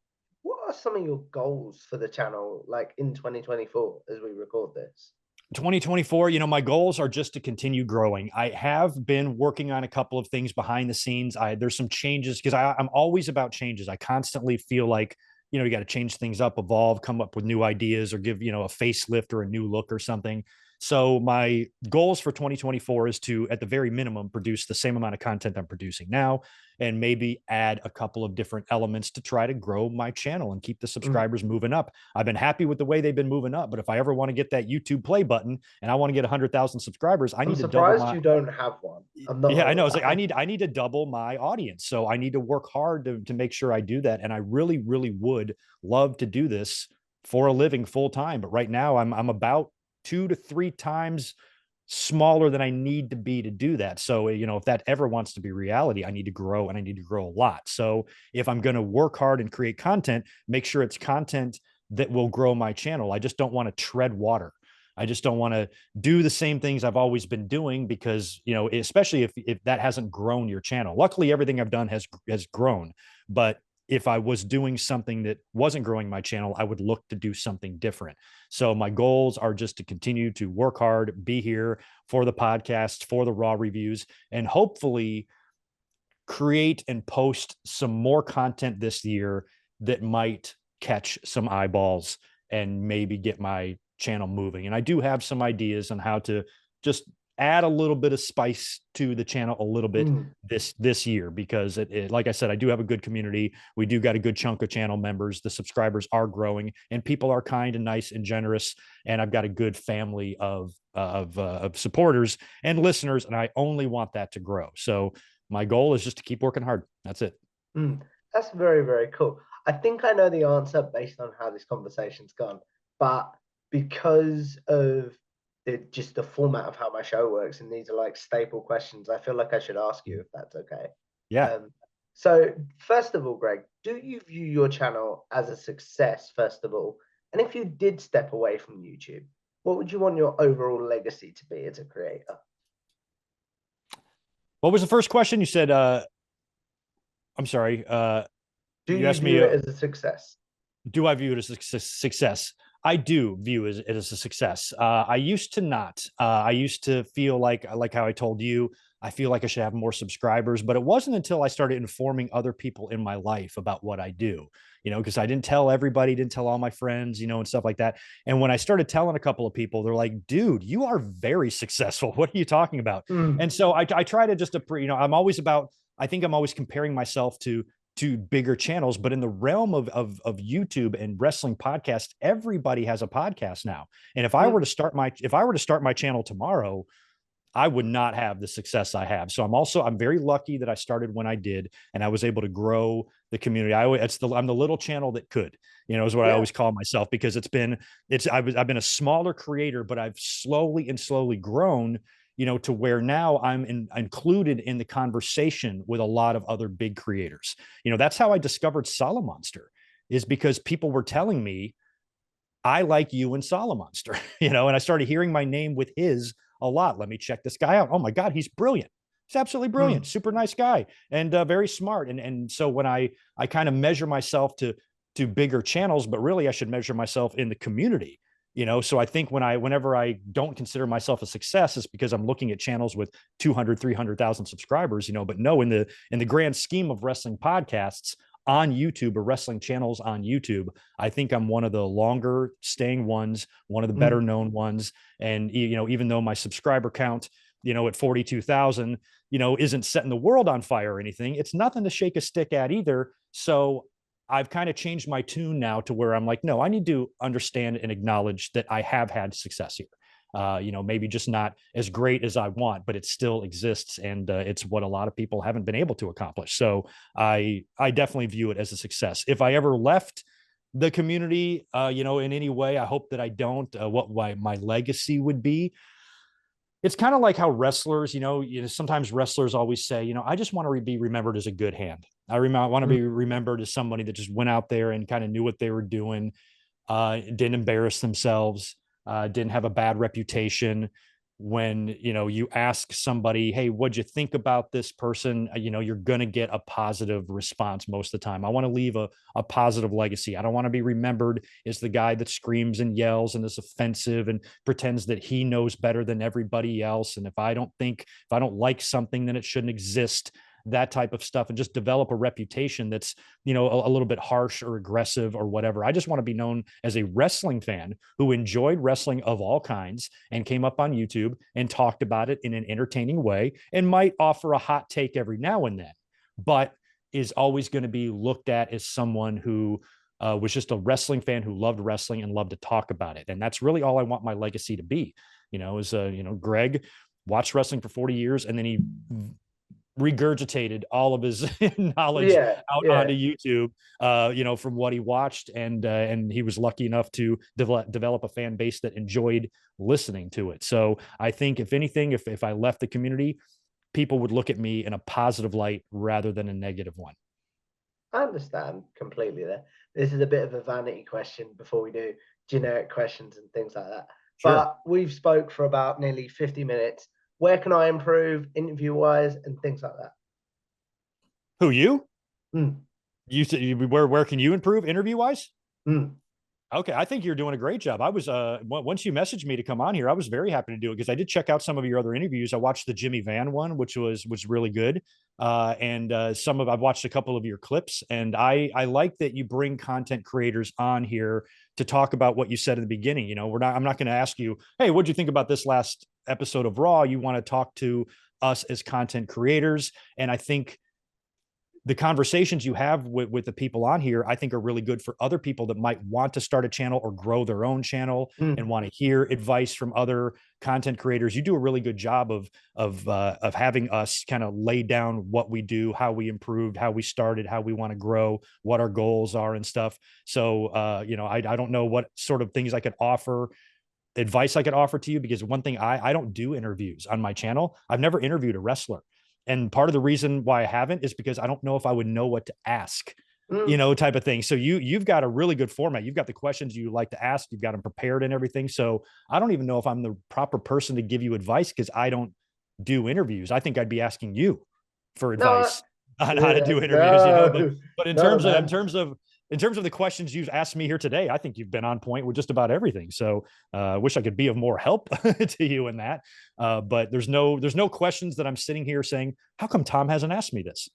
what are some of your goals for the channel, like in 2024, as we record this? 2024, my goals are just to continue growing. I have been working on a couple of things behind the scenes. There's some changes because I'm always about changes. I constantly feel like, you got to change things up, evolve, come up with new ideas or give, a facelift or a new look or something. So my goals for 2024 is to, at the very minimum, produce the same amount of content I'm producing now, and maybe add a couple of different elements to try to grow my channel and keep the Mm. subscribers moving up. I've been happy with the way they've been moving up, but if I ever want to get that YouTube play button and I want to get 100,000 subscribers, I I'm need to double surprised my. you don't have one. I'm not Yeah, I gonna know. It's like lie. I need to double my audience. So I need to work hard to make sure I do that. And I really, really would love to do this for a living full time. But right now I'm about 2 to 3 times smaller than I need to be to do that. So, if that ever wants to be reality, I need to grow and I need to grow a lot. So if I'm going to work hard and create content, make sure it's content that will grow my channel. I just don't want to tread water. I just don't want to do the same things I've always been doing because, especially if that hasn't grown your channel. Luckily, everything I've done has grown. But if I was doing something that wasn't growing my channel, I would look to do something different. So my goals are just to continue to work hard, be here for the podcast, for the raw reviews, and hopefully create and post some more content this year that might catch some eyeballs and maybe get my channel moving. And I do have some ideas on how to just add a little bit of spice to the channel a little bit Mm. this year because like I said, I do have a good community. We do got a good chunk of channel members. The subscribers are growing and people are kind and nice and generous. And I've got a good family of supporters and listeners, and I only want that to grow. So my goal is just to keep working hard. That's it. Mm. That's very, very cool. I think I know the answer based on how this conversation's gone, but because of just the format of how my show works, and these are like staple questions, I feel like I should ask you if that's okay. Yeah. Um, so first of all, Greg, do you view your channel as a success, first of all? And if you did step away from YouTube, what would you want your overall legacy to be as a creator? What was the first question? You said, I'm sorry. Do You you asked view me, it as a success? do I view it as a success? I do view it as a success. I used to not. I used to feel like how I told you, I feel like I should have more subscribers, but it wasn't until I started informing other people in my life about what I do, because I didn't tell everybody, didn't tell all my friends, and stuff like that. And when I started telling a couple of people, they're like, dude, you are very successful. What are you talking about? Mm. And so I try to just, I'm always about, I think I'm always comparing myself to bigger channels, but in the realm of YouTube and wrestling podcasts, everybody has a podcast now. And if I Mm. were to start my channel tomorrow, I would not have the success I have. So I'm very lucky that I started when I did, and I was able to grow the community. I'm the little channel that could, is what I Yeah. always call myself because I've been a smaller creator, but I've slowly and slowly grown, to where now included in the conversation with a lot of other big creators. That's how I discovered Salamonster, is because people were telling me, I like you and Salamonster, and I started hearing my name with his a lot. Let me check this guy out. Oh my God, he's brilliant. He's absolutely brilliant, Mm. super nice guy, and very smart. And so when I kind of measure myself to bigger channels, but really I should measure myself in the community. So I think whenever I don't consider myself a success, it's because I'm looking at channels with 200, 300,000 subscribers, but no, in the grand scheme of wrestling podcasts on YouTube or wrestling channels on YouTube, I think I'm one of the longer staying ones, one of the better Mm. known ones. And, even though my subscriber count, at 42,000, isn't setting the world on fire or anything, it's nothing to shake a stick at either. So I've kind of changed my tune now to where I'm like, no, I need to understand and acknowledge that I have had success here. Maybe just not as great as I want, but it still exists, and it's what a lot of people haven't been able to accomplish. So I definitely view it as a success. If I ever left the community, in any way, I hope that I don't. What my legacy would be, it's kind of like how wrestlers, sometimes wrestlers always say, I just want to be remembered as a good hand. Want to Mm. be remembered as somebody that just went out there and kind of knew what they were doing, didn't embarrass themselves, didn't have a bad reputation. When you ask somebody, hey, what'd you think about this person, you're going to get a positive response most of the time. I want to leave a positive legacy. I don't want to be remembered as the guy that screams and yells and is offensive and pretends that he knows better than everybody else, and if I don't like something, then it shouldn't exist, that type of stuff, and just develop a reputation that's a little bit harsh or aggressive or whatever. I just want to be known as a wrestling fan who enjoyed wrestling of all kinds and came up on YouTube and talked about it in an entertaining way and might offer a hot take every now and then, but is always going to be looked at as someone who was just a wrestling fan who loved wrestling and loved to talk about it. And that's really all I want my legacy to be. Greg watched wrestling for 40 years, and then he regurgitated all of his knowledge Yeah, out yeah. onto YouTube, from what he watched, and he was lucky enough to develop a fan base that enjoyed listening to it. So I think, if anything, if I left the community, people would look at me in a positive light rather than a negative one. I understand completely there. This is a bit of a vanity question before we do generic questions and things like that. Sure. But we've spoke for about nearly 50 minutes. Where can I improve interview wise and things like that? Who, you? Mm, Where can you improve interview wise? mm. Okay, I think you're doing a great job. I was once you messaged me to come on here, I was very happy to do it because I did check out some of your other interviews. I watched the Jimmy Van one, which was really good, and I've watched a couple of your clips, and I like that you bring content creators on here to talk about what you said at the beginning. I'm not going to ask you, hey, what'd you think about this last episode of Raw? You want to talk to us as content creators, and I think the conversations you have with the people on here, I think, are really good for other people that might want to start a channel or grow their own channel and Mm. want to hear advice from other content creators. You do a really good job of having us kind of lay down what we do, how we improved, how we started, how we want to grow, what our goals are and stuff. So, I don't know what sort of things I could offer, advice I could offer to you, because one thing, I don't do interviews on my channel. I've never interviewed a wrestler. And part of the reason why I haven't is because I don't know if I would know what to ask, Mm. type of thing. So you've got a really good format. You've got the questions you like to ask, you've got them prepared and everything. So I don't even know if I'm the proper person to give you advice because I don't do interviews. I think I'd be asking you for No, advice on how to do interviews, but no, in no, terms of man. the questions you've asked me here today, I think you've been on point with just about everything. So I wish I could be of more help to you in that. But there's no questions that I'm sitting here saying, how come Tom hasn't asked me this?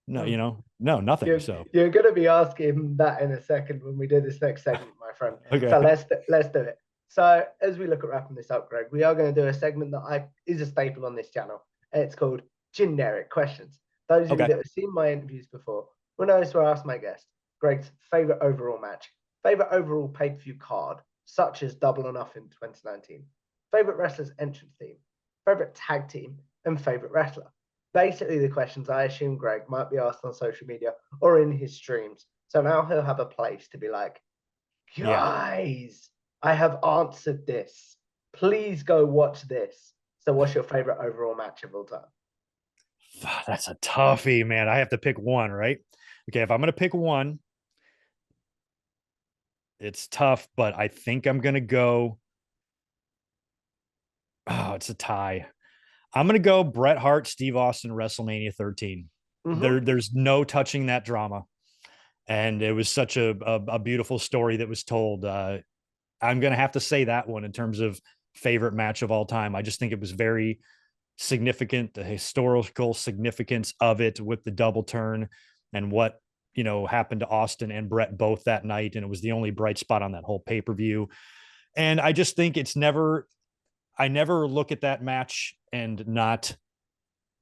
No, Mm. no, nothing. You're So, you're gonna be asking that in a second when we do this next segment, my friend. So okay. let's do it. So as we look at wrapping this up, Greg, we are going to do a segment that is a staple on this channel, and it's called generic questions. Those of you Okay. that have seen my interviews before will know this, where I ask my guest Greg's favorite overall match, favorite overall pay-per-view card, such as Double or Nothing 2019, favorite wrestler's entrance theme, favorite tag team, and favorite wrestler. Basically, the questions I assume Greg might be asked on social media or in his streams. So now he'll have a place to be like, Yeah. guys, I have answered this. Please go watch this. So, what's your favorite overall match of all time? That's a toughie, man. I have to pick one, right? Okay. If I'm going to pick one, it's tough, but I think I'm going to go. Oh, it's a tie. I'm going to go Bret Hart, Steve Austin, WrestleMania 13. Mm-hmm. There's no touching that drama. And it was such a beautiful story that was told. I'm going to have to say that one in terms of favorite match of all time. I just think it was very significant, the historical significance of it with the double turn and what, happened to Austin and Bret both that night. And it was the only bright spot on that whole pay-per-view. And I just think I never look at that match and not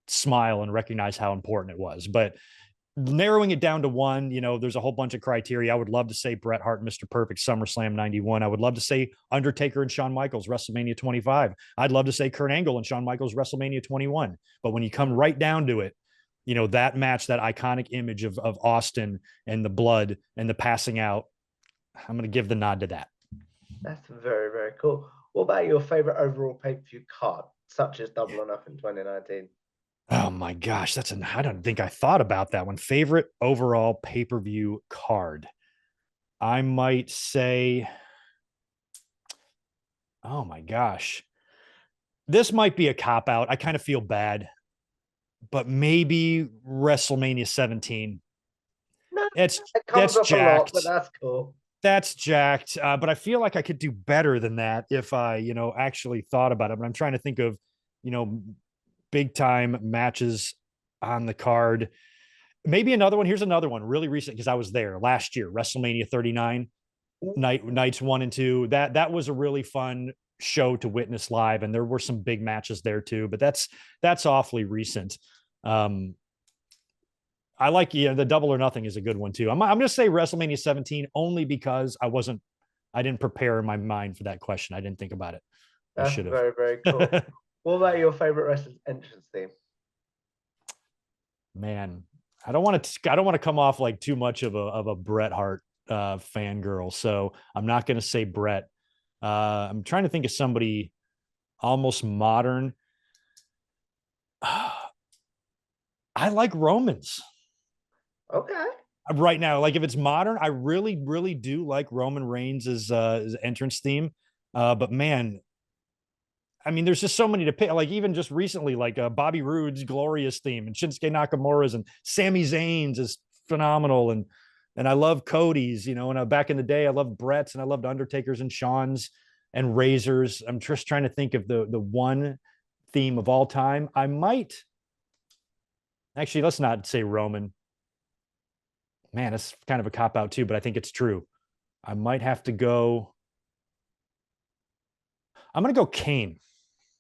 smile and recognize how important it was. But narrowing it down to one, there's a whole bunch of criteria. I would love to say Bret Hart, Mr. Perfect, SummerSlam 91. I would love to say Undertaker and Shawn Michaels, WrestleMania 25. I'd love to say Kurt Angle and Shawn Michaels, WrestleMania 21. But when you come right down to it, that match, that iconic image of Austin and the blood and the passing out, I'm going to give the nod to that. That's very, very cool. What about your favorite overall pay-per-view card, such as Double or Nothing 2019? Oh my gosh, I don't think I thought about that one. Favorite overall pay-per-view card. I might say, oh my gosh, this might be a cop out. I kind of feel bad, but maybe WrestleMania 17. No, It's it comes that's up a lot, but jacked. that's cool. That's jacked. But I feel like I could do better than that if I, actually thought about it. But I'm trying to think of, you know, big time matches on the card. Maybe another one. Here's another one, really recent, because I was there last year, WrestleMania 39, nights 1 and 2. That was a really fun show to witness live, and there were some big matches there too. But that's awfully recent. I like, the Double or Nothing is a good one too. I'm going to say WrestleMania 17 only because I didn't prepare in my mind for that question. I didn't think about it. I That's should very, very cool. have. What about your favorite wrestler's entrance theme? Man, I don't want to come off like too much of a Bret Hart fangirl, so I'm not going to say Bret. I'm trying to think of somebody almost modern. I like Romans. Okay. Right now, like if it's modern, I really, really do like Roman Reigns' his entrance theme. But man, I mean, there's just so many to pick. Like even just recently, like Bobby Roode's glorious theme and Shinsuke Nakamura's and Sami Zayn's is phenomenal. And I love Cody's, and back in the day, I loved Brett's and I loved Undertaker's and Shawn's and Razor's. I'm just trying to think of the one theme of all time. I might actually, let's not say Roman. Man, it's kind of a cop out too, but I think it's true. I might have to go. I'm going to go Kane.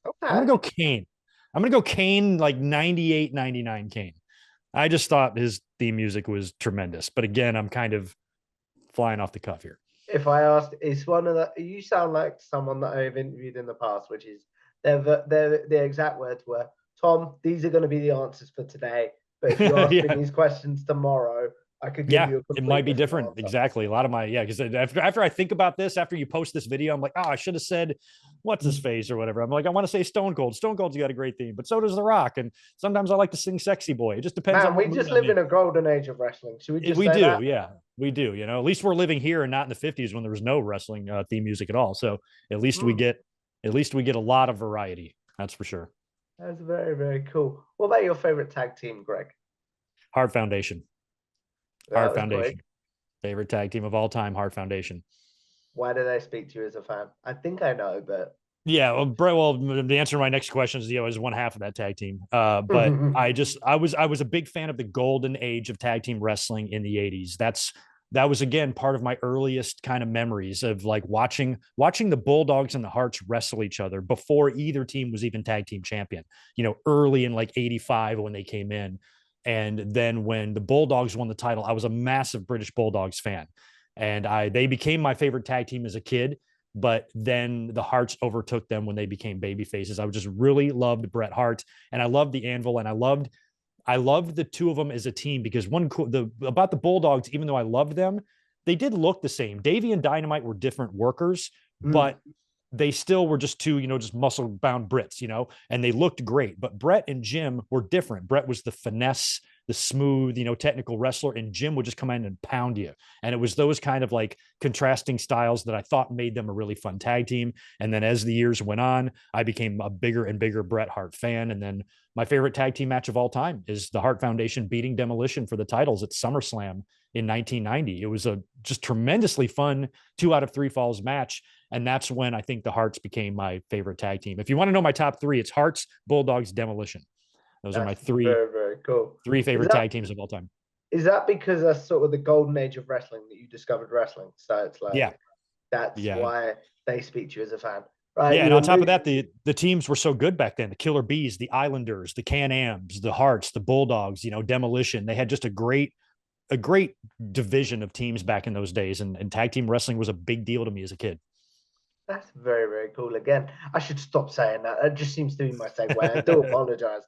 I'm Okay. going to go Kane. I'm going to go Kane, like 98, 99 Kane. I just thought his theme music was tremendous. But again, I'm kind of flying off the cuff here. If I asked, it's one of the, you sound like someone that I've interviewed in the past, which is their exact words were, Tom, these are going to be the answers for today. But if you ask me Yeah. these questions tomorrow, I could give Yeah, you a it complete might be different different. answer. Exactly. A lot of my, yeah, because after I think about this, after you post this video, I'm like, oh, I should have said what's his face or whatever. I'm like, I want to say Stone Cold. Stone Cold's got a great theme, but so does The Rock. And sometimes I like to sing Sexy Boy. It just depends Man, on we what mood just I'm live in. in a golden age of wrestling. Should we just We say do, that? yeah, we do. At least we're living here and not in the '50s when there was no wrestling theme music at all. So at least we get a lot of variety. That's for sure. That's very, very cool. What about your favorite tag team, Greg? Hart Foundation. That Hart was Foundation. quick. Favorite tag team of all time. Hart Foundation. Why did I speak to you as a fan? I think I know, but Yeah, well, the answer to my next question is, I was one half of that tag team. But I was a big fan of the golden age of tag team wrestling in the '80s. That was again part of my earliest kind of memories of like watching the Bulldogs and the Hearts wrestle each other before either team was even tag team champion. Early in like '85 when they came in, and then when the Bulldogs won the title, I was a massive British Bulldogs fan, and they became my favorite tag team as a kid. But then the Hearts overtook them when they became baby faces. I just really loved Bret Hart, and I loved the Anvil, and I loved the two of them as a team because about the Bulldogs, even though I loved them, they did look the same. Davey and Dynamite were different workers, but they still were just two, just muscle bound Brits, and they looked great. But Bret and Jim were different. Bret was the finesse, the smooth, technical wrestler, and Jim would just come in and pound you. And it was those kind of like contrasting styles that I thought made them a really fun tag team. And then as the years went on, I became a bigger and bigger Bret Hart fan. And then my favorite tag team match of all time is the Hart Foundation beating Demolition for the titles at SummerSlam in 1990. It was a just tremendously fun 2 out of 3 falls match. And that's when I think the Hearts became my favorite tag team. If you want to know my top 3, it's Hearts, Bulldogs, Demolition. Those are my very, very cool. three favorite tag teams of all time. Is that because that's sort of the golden age of wrestling that you discovered wrestling? So it's like, Yeah. that's why they speak to you as a fan. right? Yeah, and You on top of alluded. that, the teams were so good back then. The Killer Bees, the Islanders, the Can-Ams, the Hearts, the Bulldogs, Demolition. They had just a great division of teams back in those days. And tag team wrestling was a big deal to me as a kid. That's very, very cool. Again, I should stop saying that. That just seems to be my segue. I do apologize.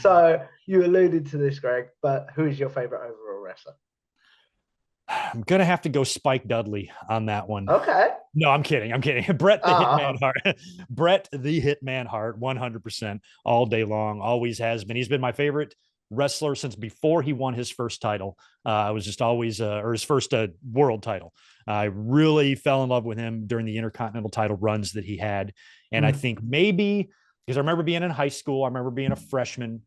So you alluded to this, Greg, but who is your favorite overall wrestler? I'm gonna have to go Spike Dudley on that one. Okay. No, I'm kidding. I'm kidding. Bret the Hitman Ah, Hart. Bret the Hitman Hart, 100% all day long. Always has been. He's been my favorite wrestler since before he won his first title. I was just always, or his first world title. I really fell in love with him during the Intercontinental title runs that he had. And I mm, think maybe because I remember being in high school, I remember being a freshman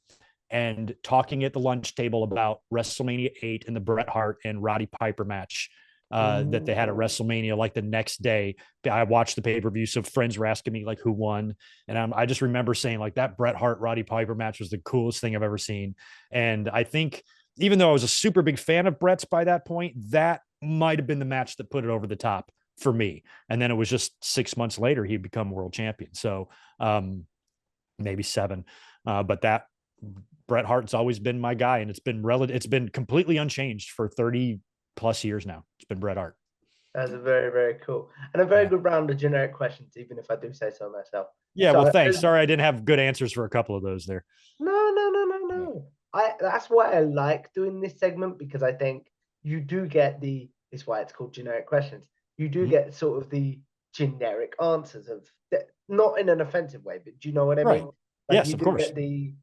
and talking at the lunch table about WrestleMania 8 and the Bret Hart and Roddy Piper match that they had at ooh. WrestleMania like the next day. I watched the pay-per-view, so friends were asking me like who won, and I just remember saying like that Bret Hart Roddy Piper match was the coolest thing I've ever seen. And I think even though I was a super big fan of Bret's by that point, that might have been the match that put it over the top for me. And then it was just 6 months later he'd become world champion. So maybe seven, but that Bret Hart's always been my guy, and it's been completely unchanged for 30 plus years now. It's been Bret Hart. That's a very, very cool and a very Yeah. good round of generic questions, even if I do say so myself. Yeah. Well, So, thanks. Sorry, I didn't have good answers for a couple of those there. no, no, no, no, Yeah. no. I That's why I like doing this segment because I think you do get the. It's why it's called generic questions. You do Mhm. get sort of the generic answers of not in an offensive way, but do you know what I Right. mean? Like Yes, you of do course. get the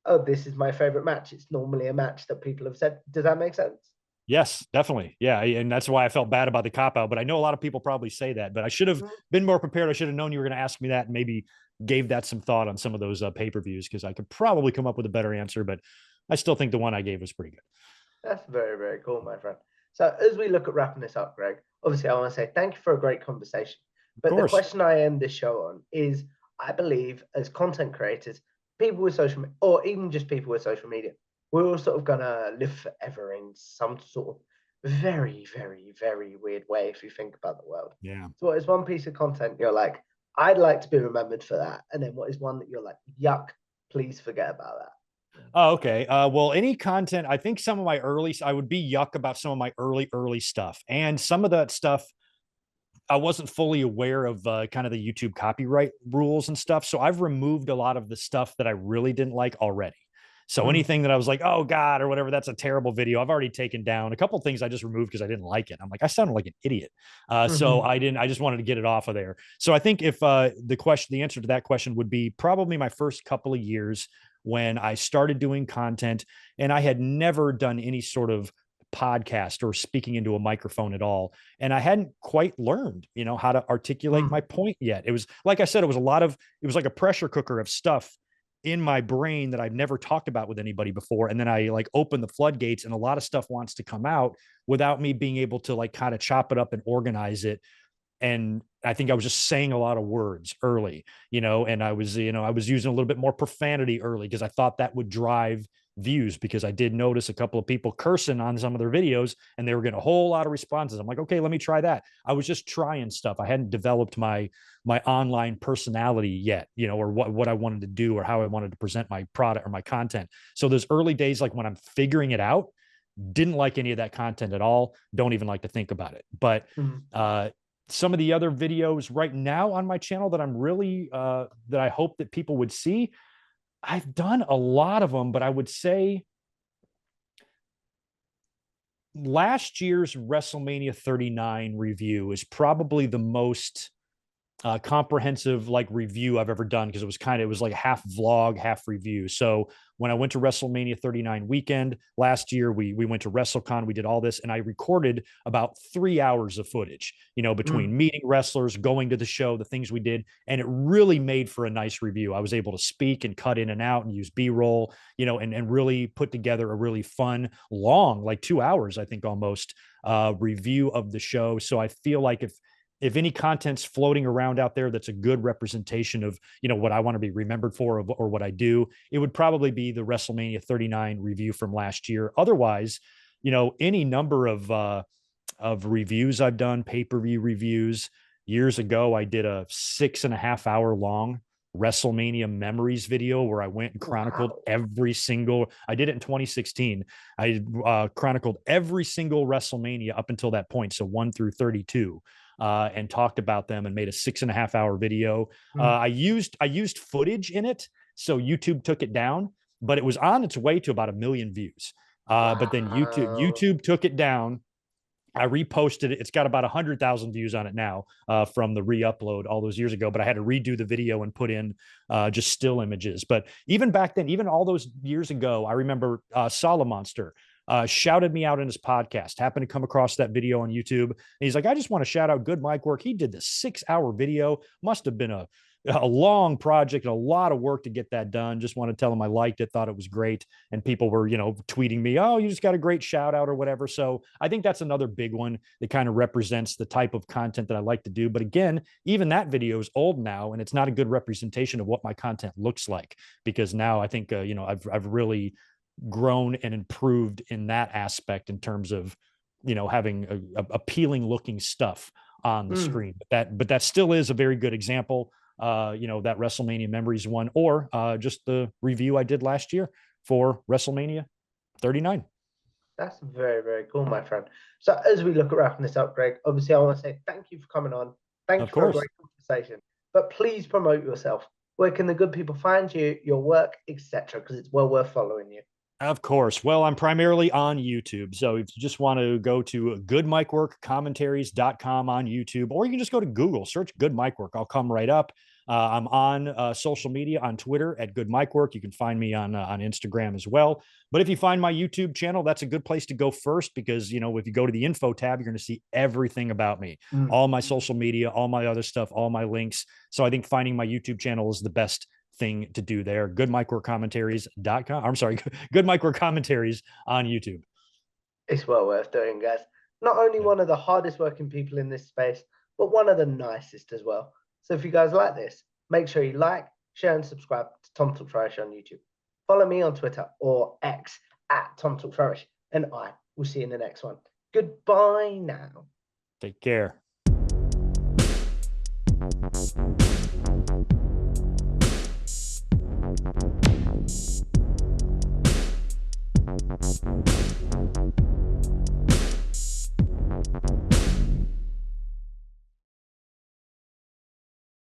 oh, this is my favorite match. It's normally a match that people have said. Does that make sense? Yes, definitely. Yeah. And that's why I felt bad about the cop out. But I know a lot of people probably say that, but I should have Mm, been more prepared. I should have known you were going to ask me that and maybe gave that some thought on some of those pay per views because I could probably come up with a better answer. But I still think the one I gave was pretty good. That's very, very cool, my friend. So as we look at wrapping this up, Greg, obviously I want to say thank you for a great conversation. Of But the course. question I end this show on is I believe as content creators, people with social media, or even just people with social media, we're all sort of gonna live forever in some sort of very, very, very weird way if you think about the world. Yeah. So what is one piece of content you're like, I'd like to be remembered for that? And then what is one that you're like, yuck, please forget about that? Oh, okay. Well, any content, I think some of my early, I would be yuck about some of my early stuff. And some of that stuff, I wasn't fully aware of kind of the YouTube copyright rules and stuff. So I've removed a lot of the stuff that I really didn't like already. So Mm, anything that I was like, oh God, or whatever, that's a terrible video. I've already taken down a couple of things I just removed because I didn't like it. I'm like, I sounded like an idiot. So mhm, I didn't, I just wanted to get it off of there. So I think if the answer to that question would be probably my first couple of years when I started doing content and I had never done any sort of podcast or speaking into a microphone at all. And I hadn't quite learned, how to articulate my mm, point yet. It was, like I said, it was like a pressure cooker of stuff in my brain that I've never talked about with anybody before. And then I like open the floodgates and a lot of stuff wants to come out without me being able to like kind of chop it up and organize it. And I think I was just saying a lot of words early, and I was using a little bit more profanity early because I thought that would drive views because I did notice a couple of people cursing on some of their videos and they were getting a whole lot of responses. I'm like, okay, let me try that. I was just trying stuff. I hadn't developed my online personality yet, or what I wanted to do or how I wanted to present my product or my content. So those early days, like when I'm figuring it out, didn't like any of that content at all. Don't even like to think about it. But mm. uh, some of the other videos right now on my channel that I'm really that I hope that people would see, I've done a lot of them, but I would say last year's WrestleMania 39 review is probably the most comprehensive like review I've ever done because it was like half vlog, half review. So when I went to WrestleMania 39 weekend last year, we went to WrestleCon, we did all this, and I recorded about 3 hours of footage, between Mm, meeting wrestlers, going to the show, the things we did, and it really made for a nice review. I was able to speak and cut in and out and use B-roll, and really put together a really fun, long, like 2 hours, I think almost, review of the show. So I feel like if any content's floating around out there that's a good representation of what I want to be remembered for or what I do, it would probably be the WrestleMania 39 review from last year. Otherwise, any number of reviews I've done, pay-per-view reviews, years ago, I did a 6.5 hour long WrestleMania memories video where I went and chronicled Wow. every single. I did it in 2016. I chronicled every single WrestleMania up until that point, so 1 through 32, and talked about them and made a 6.5 hour video. I used footage in it, so YouTube took it down, but it was on its way to about 1 million views. But then Wow. YouTube took it down. I reposted it. It's got about 100,000 views on it now, from the re-upload all those years ago. But I had to redo the video and put in just still images. But even back then, even all those years ago, I remember Solomonster shouted me out in his podcast. Happened to come across that video on YouTube. And he's like, I just want to shout out Good Mic Work. He did the 6 hour video. Must have been a long project and a lot of work to get that done. Just want to tell him I liked it, thought it was great. And people were, tweeting me, oh, you just got a great shout out or whatever. So I think that's another big one that kind of represents the type of content that I like to do. But again, even that video is old now, and it's not a good representation of what my content looks like, because now I think, I've really grown and improved in that aspect in terms of, having appealing looking stuff on the Mm. screen. But that still is a very good example. That WrestleMania Memories one, or just the review I did last year for WrestleMania 39. That's very, very cool, my friend. So as we look at wrapping this up, Greg, obviously I want to say thank you for coming on. Thank Of you for a course. great conversation. But please promote yourself. Where can the good people find you, your work, etc.? Because it's well worth following you. Of course. Well, I'm primarily on YouTube. So if you just want to go to goodmicworkcommentaries.com on YouTube, or you can just go to Google, search Good Mic Work. I'll come right up. I'm on social media, on Twitter at Good Mic Work. You can find me on Instagram as well. But if you find my YouTube channel, that's a good place to go first, because, if you go to the info tab, you're going to see everything about me, Mm. all my social media, all my other stuff, all my links. So I think finding my YouTube channel is the best thing to do there. Goodmicworkcommentaries.com. I'm sorry, Good Mic Work Commentaries on YouTube. It's well worth doing, guys. Not only Yeah. one of the hardest working people in this space, but one of the nicest as well. So if you guys like this, make sure you like, share, and subscribe to Tom Talks Irish on YouTube. Follow me on Twitter or X at Tom Talks Irish, and I will see you in the next one. Goodbye now. Take care.